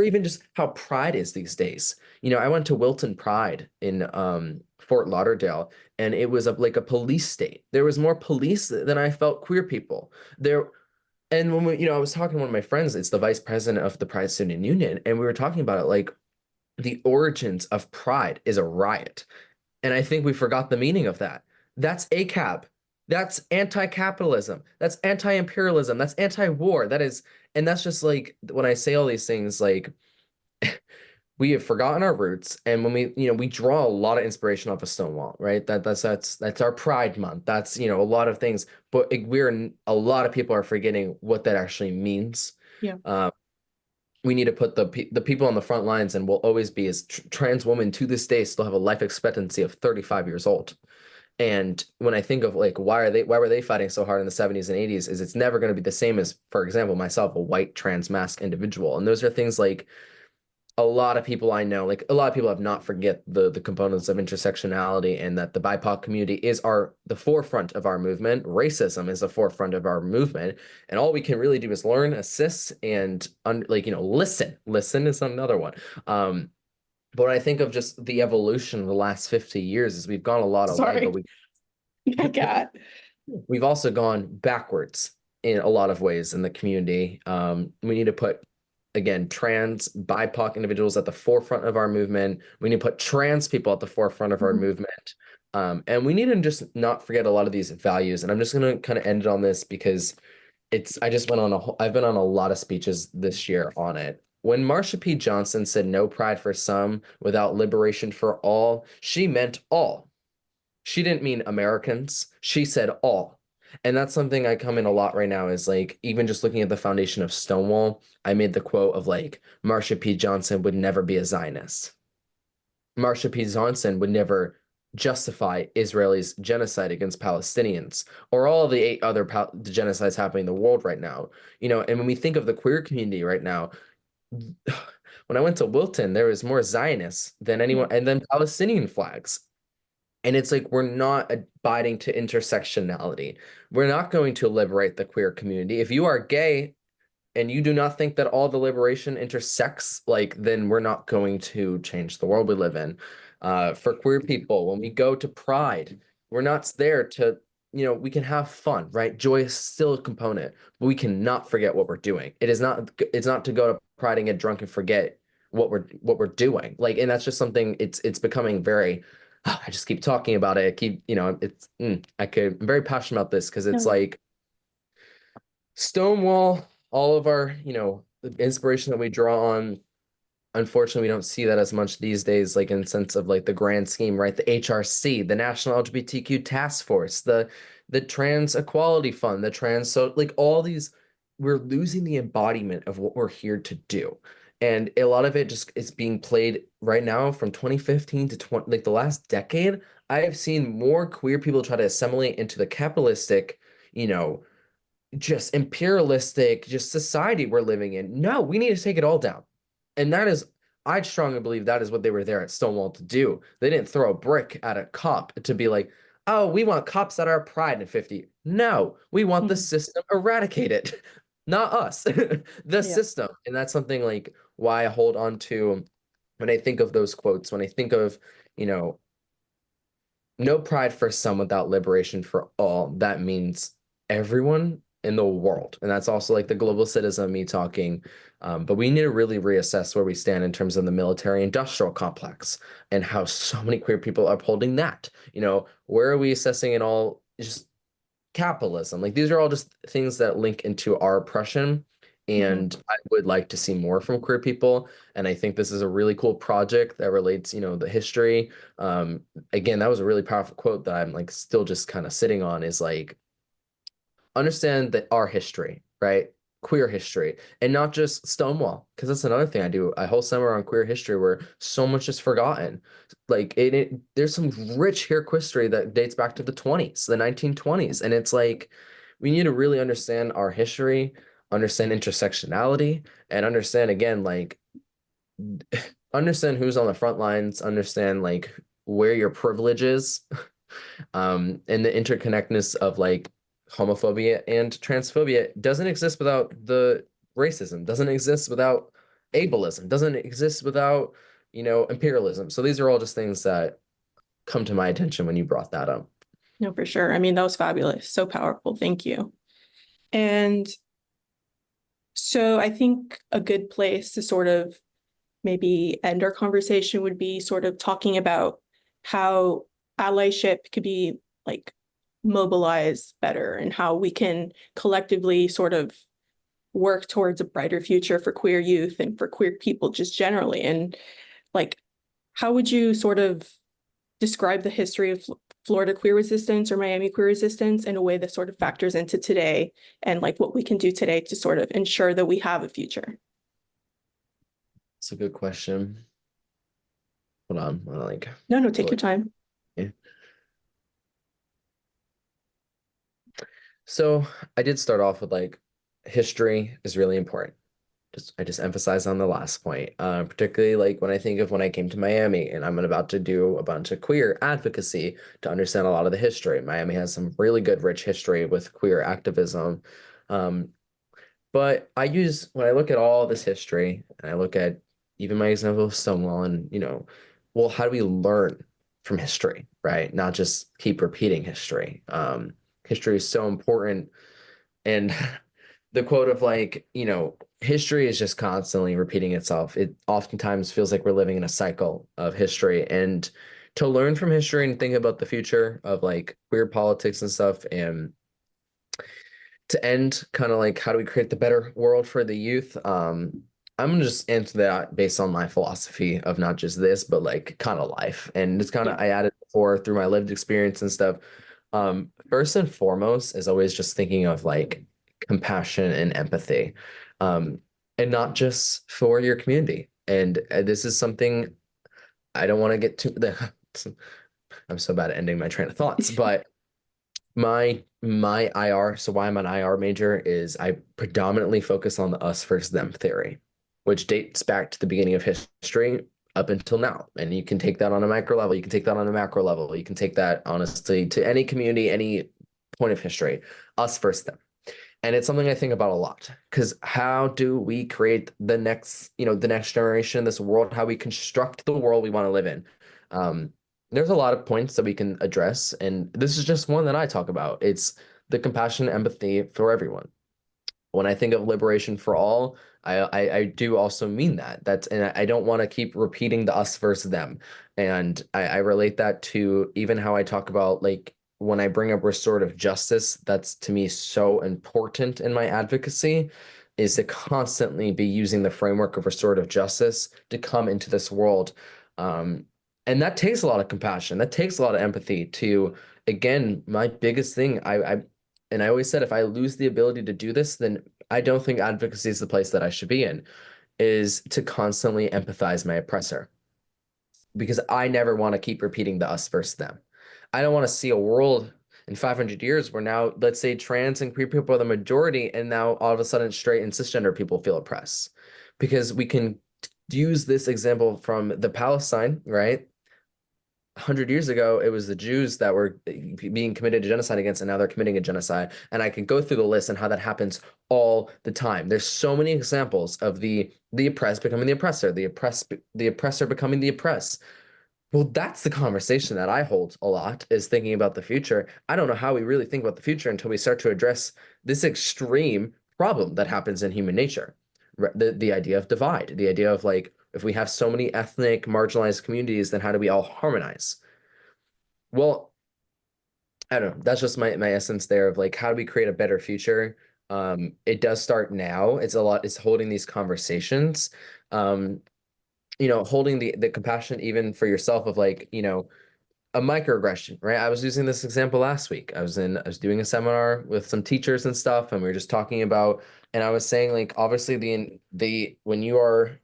even just how Pride is these days. I went to Wilton Pride in Fort Lauderdale and it was like a police state. There was more police than I felt queer people. There and when I was talking to one of my friends, it's the vice president of the Pride Student Union, and we were talking about it like the origins of Pride is a riot. And I think we forgot the meaning of that. That's ACAB. That's anti-capitalism. That's anti-imperialism. That's anti-war. And that's just like when I say all these things, like we have forgotten our roots. And when we draw a lot of inspiration off of Stonewall, right? That's our Pride Month. That's, a lot of things. But a lot of people are forgetting what that actually means. Yeah. We need to put the people on the front lines, and will always be as trans women to this day still have a life expectancy of 35 years old. And when I think of like why were they fighting so hard in the 70s and 80s, is it's never going to be the same as, for example, myself, a white trans masc individual. And those are things like a lot of people I know, like a lot of people have not forget the components of intersectionality, and that the BIPOC community is the forefront of our movement. Racism is the forefront of our movement, and all we can really do is learn, assist, and listen. Listen is another one. But when I think of just the evolution of the last 50 years, is we've gone a lot of way, Sorry. but My God. we've also gone backwards in a lot of ways in the community. We need to put, again, trans BIPOC individuals at the forefront of our movement. We need to put trans people at the forefront of our movement. And we need to just not forget a lot of these values. And I'm just going to kind of end it on this because I've been on a lot of speeches this year on it. When Marsha P. Johnson said no pride for some without liberation for all, she meant all. She didn't mean Americans. She said all. And that's something I come in a lot right now is like, even just looking at the foundation of Stonewall, I made the quote of like, Marsha P. Johnson would never be a Zionist. Marsha P. Johnson would never justify Israel's genocide against Palestinians or all of the 8 other genocides happening in the world right now. And when we think of the queer community right now, when I went to Wilton, there was more Zionists than anyone, and then Palestinian flags. And it's like, we're not abiding to intersectionality. We're not going to liberate the queer community. If you are gay and you do not think that all the liberation intersects, like, then we're not going to change the world we live in. For queer people, when we go to Pride, we're not there to we can have fun, right? Joy is still a component, but we cannot forget what we're doing. It's not to go to Pride and get drunk and forget what we're doing. Like, and that's just something it's becoming very, I just keep talking about it. I keep, I'm very passionate about this because it's No. like Stonewall, all of our, the inspiration that we draw on. Unfortunately, we don't see that as much these days, like in sense of like the grand scheme, right? The HRC, the National LGBTQ Task Force, the Trans Equality Fund, the trans, so like all these, we're losing the embodiment of what we're here to do. And a lot of it just is being played right now from 2015 to 20, like the last decade. I have seen more queer people try to assimilate into the capitalistic, you know, just imperialistic, just society we're living in. No, we need to take it all down. And that is, I strongly believe that is what they were there at Stonewall to do. They didn't throw a brick at a cop to be like, oh, we want cops at our pride in 50. No, we want the Mhm. system eradicated, not us, the Yeah. system. And that's something like why I hold on to when I think of those quotes, when I think of, you know, no pride for some without liberation for all. That means everyone in the world. And that's also like the global citizen, me talking. But we need to really reassess where we stand in terms of the military industrial complex and how so many queer people are upholding that. Where are we assessing it all? Just capitalism. Like these are all just things that link into our oppression. Mhm. And I would like to see more from queer people. And I think this is a really cool project that relates, the history. Again, that was a really powerful quote that I'm like still just kind of sitting on is like, understand that our history, right? Queer history, and not just Stonewall, because that's another thing I do. A whole summer on queer history where so much is forgotten. Like there's some rich queer history that dates back to the 20s, the 1920s, and it's like we need to really understand our history, understand intersectionality, and understand again, like understand who's on the front lines, understand like where your privilege is, and the interconnectedness of like homophobia and transphobia doesn't exist without the racism, doesn't exist without ableism, doesn't exist without, imperialism. So these are all just things that come to my attention when you brought that up. No, for sure. I mean, that was fabulous. So powerful. Thank you. And so I think a good place to sort of maybe end our conversation would be sort of talking about how allyship could be like mobilized better and how we can collectively sort of work towards a brighter future for queer youth and for queer people just generally. And like, how would you sort of describe the history of Florida queer resistance or Miami queer resistance in a way that sort of factors into today and like what we can do today to sort of ensure that we have a future? It's a good question. Hold on, I like No, no, take pull your it. time. Yeah. So I did start off with like history is really important. I just emphasize on the last point, particularly like when I came to Miami and I'm about to do a bunch of queer advocacy to understand a lot of the history. Miami has some really good, rich history with queer activism. Um, but when I look at all this history and I look at even my example of Stonewall and, well, how do we learn from history, right? Not just keep repeating history. History is so important and the quote of like, history is just constantly repeating itself. It oftentimes feels like we're living in a cycle of history. And to learn from history and think about the future of like queer politics and stuff, and to end kind of like how do we create the better world for the youth? I'm gonna just answer that based on my philosophy of not just this, but like kind of life. And it's kind Yeah. of I added before through my lived experience and stuff. First and foremost is always just thinking of like compassion and empathy, um, and not just for your community. And this is something I don't want to get too. I'm so bad at ending my train of thoughts, but my IR, so why I'm an IR major is I predominantly focus on the us versus them theory, which dates back to the beginning of history up until now. And you can take that on a micro level, you can take that on a macro level, you can take that honestly to any community, any point of history, us versus them. And it's something I think about a lot because how do we create the next generation, this world, how we construct the world we want to live in? there's a lot of points that we can address, and this is just one that I talk about. It's the compassion and empathy for everyone. When I think of liberation for all, I do also mean that. And I don't want to keep repeating the us versus them. And I relate that to even how I talk about, like, when I bring up restorative justice, that's to me so important in my advocacy, is to constantly be using the framework of restorative justice to come into this world. Um, and that takes a lot of compassion. That takes a lot of empathy to, again, my biggest thing, and I always said, if I lose the ability to do this, then I don't think advocacy is the place that I should be in, is to constantly empathize my oppressor. Because I never want to keep repeating the us versus them. I don't want to see a world in 500 years where now, let's say, trans and queer people are the majority, and now all of a sudden straight and cisgender people feel oppressed. Because we can use this example from the Palestine, right? 100 years ago, it was the Jews that were being committed to genocide against, and now they're committing a genocide. And I can go through the list and how that happens all the time. There's so many examples of the oppressed becoming the oppressor, the oppressor becoming the oppressed. Well, that's the conversation that I hold a lot, is thinking about the future. I don't know how we really think about the future until we start to address this extreme problem that happens in human nature. The idea of divide, the idea of, like, if we have so many ethnic marginalized communities, then how do we all harmonize? Well, I don't know. That's just my essence there of, like, how do we create a better future? It does start now. It's holding these conversations. Um, holding the compassion even for yourself of, like, a microaggression, right? I was using this example last week. I was doing a seminar with some teachers and stuff, and we were just talking about, and I was saying, like, obviously the when you are,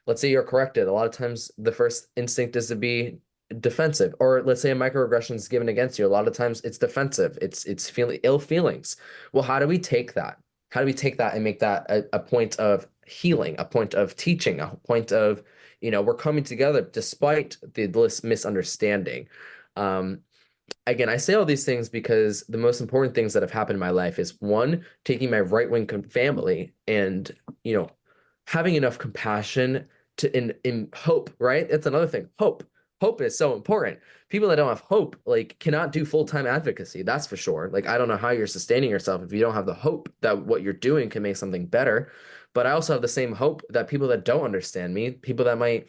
let's say you're corrected, a lot of times the first instinct is to be defensive, or let's say a microaggression is given against you. A lot of times it's defensive. It's feeling ill feelings. Well, how do we take that? How do we take that and make that a point of healing, a point of teaching, a point of, we're coming together despite the misunderstanding. Um, Again, I say all these things because the most important things that have happened in my life is, one, taking my right-wing family and, having enough compassion to in hope, right? That's another thing. Hope is so important. People that don't have hope, like, cannot do full-time advocacy. That's for sure. Like, I don't know how you're sustaining yourself if you don't have the hope that what you're doing can make something better. But I also have the same hope that people that don't understand me, people that might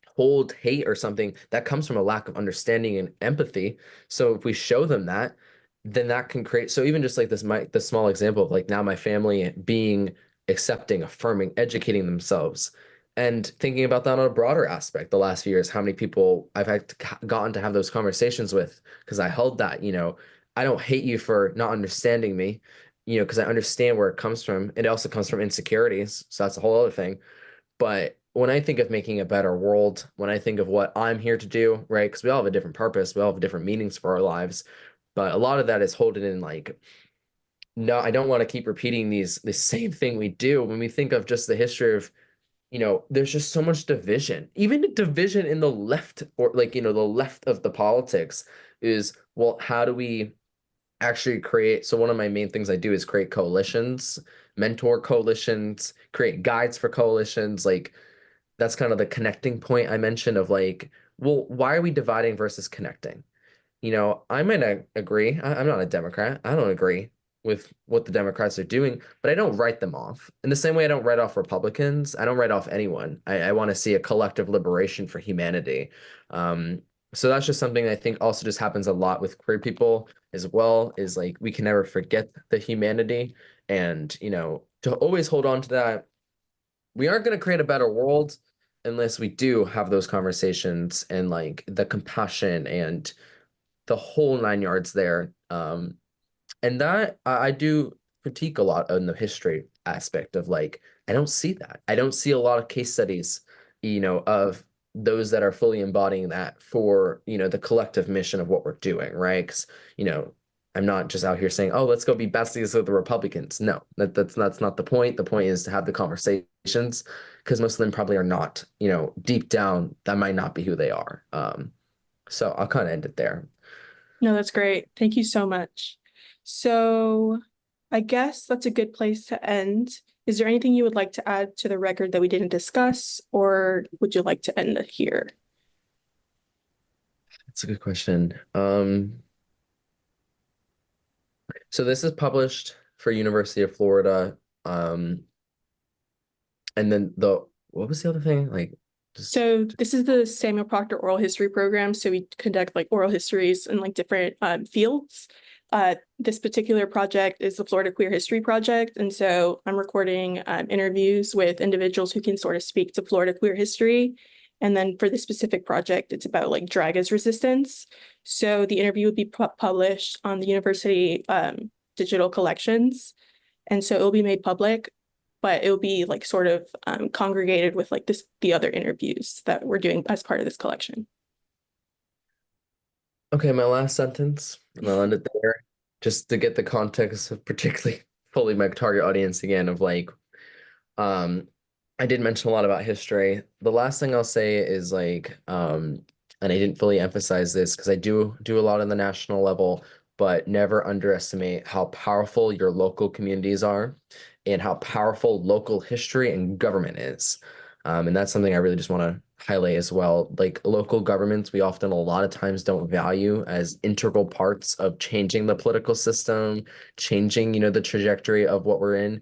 hold hate or something, that comes from a lack of understanding and empathy. So if we show them that, then that can create, so even just like the small example of, like, now my family being accepting, affirming, educating themselves, and thinking about that on a broader aspect. The last few years, how many people I've gotten to have those conversations with, because I held that, I don't hate you for not understanding me, because I understand where it comes from. It also comes from insecurities, so that's a whole other thing. But when I think of making a better world, when I think of what I'm here to do, right? Because we all have a different purpose, we all have different meanings for our lives. But a lot of that is holding in, like, no, I don't want to keep repeating the same thing we do. When we think of just the history of, there's just so much division, even the division in the left, or, like, the left of the politics is, well, how do we actually create? So one of my main things I do is create coalitions, mentor coalitions, create guides for coalitions. Like, that's kind of the connecting point I mentioned of, like, well, why are we dividing versus connecting? I might not agree. I'm not a Democrat. I don't agree with what the Democrats are doing, but I don't write them off. In the same way I don't write off Republicans, I don't write off anyone. I want to see a collective liberation for humanity. Um, so that's just something I think also just happens a lot with queer people as well, is, like, we can never forget the humanity, and, to always hold on to that. We aren't going to create a better world unless we do have those conversations and, like, the compassion and the whole nine yards there. And that I do critique a lot on the history aspect of, like, I don't see that. I don't see a lot of case studies, of those that are fully embodying that for, the collective mission of what we're doing, right? Because, I'm not just out here saying, oh, let's go be besties with the Republicans. No, that's not the point. The point is to have the conversations, because most of them probably are not, deep down, that might not be who they are. So I'll kind of end it there. No, that's great. Thank you so much. So I guess that's a good place to end. Is there anything you would like to add to the record that we didn't discuss, or would you like to end it here? That's a good question. So this is published for University of Florida. Um, and then what was the other thing? Like just So this is the Samuel Proctor Oral History Program. So we conduct like oral histories in like different fields. This particular project is the Florida Queer History Project. And so I'm recording interviews with individuals who can sort of speak to Florida queer history. And then for this specific project, it's about like drag as resistance. So the interview would be published on the university digital collections. And so it will be made public, but it will be like sort of congregated with like the other interviews that we're doing as part of this collection. okay, my last sentence, and I'll end it there, just to get the context of particularly fully my target audience again of like, I did mention a lot about history. The last thing I'll say is like, and I didn't fully emphasize this because I do a lot on the national level, but never underestimate how powerful your local communities are and how powerful local history and government is. And that's something I really just want to highlight as well. Like local governments, we often a lot of times don't value as integral parts of changing the political system, changing, the trajectory of what we're in.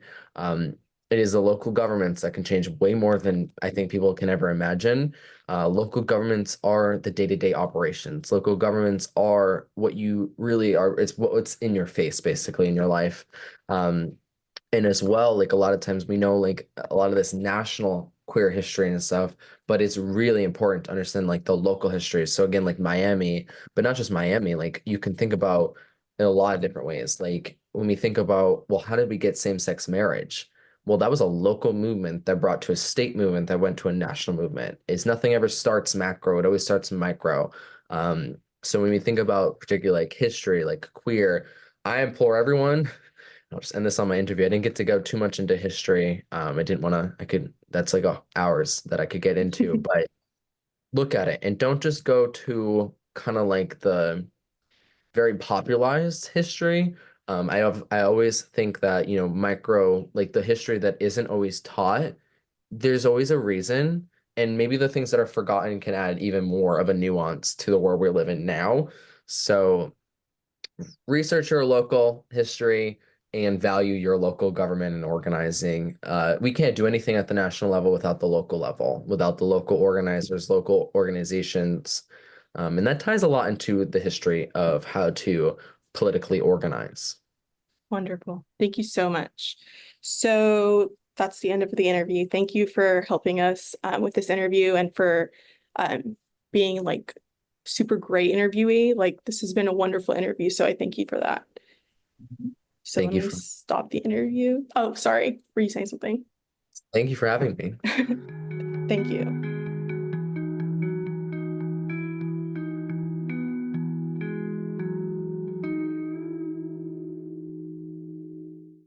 It is the local governments that can change way more than I think people can ever imagine. Local governments are the day-to-day operations. Local governments are what you really are. It's what's in your face, basically, in your life. Um, and as well, like a lot of times we know like a lot of this national queer history and stuff, but it's really important to understand like the local history. So again, like Miami, but not just Miami, like you can think about in a lot of different ways. Like when we think about, well, how did we get same-sex marriage? Well, that was a local movement that brought to a state movement that went to a national movement. It's nothing ever starts macro, it always starts micro. So when we think about particularly like history, like queer, I implore everyone, I'll just end this on my interview. I didn't get to go too much into history. I didn't want to, that's like hours that I could get into, but look at it and don't just go to kind of like the very popularized history. I always think that, micro, like the history that isn't always taught, there's always a reason. And maybe the things that are forgotten can add even more of a nuance to the world we live in now. So research your local history and value your local government and organizing. We can't do anything at the national level without the local level, without the local organizers, local organizations. And that ties a lot into the history of how to politically organize. Wonderful. Thank you so much. So that's the end of the interview. Thank you for helping us with this interview and for um, being like super great interviewee. Like this has been a wonderful interview. So I thank you for that. So Thank let you me for stop the interview. Oh, sorry. Were you saying something? thank you for having me. Thank you.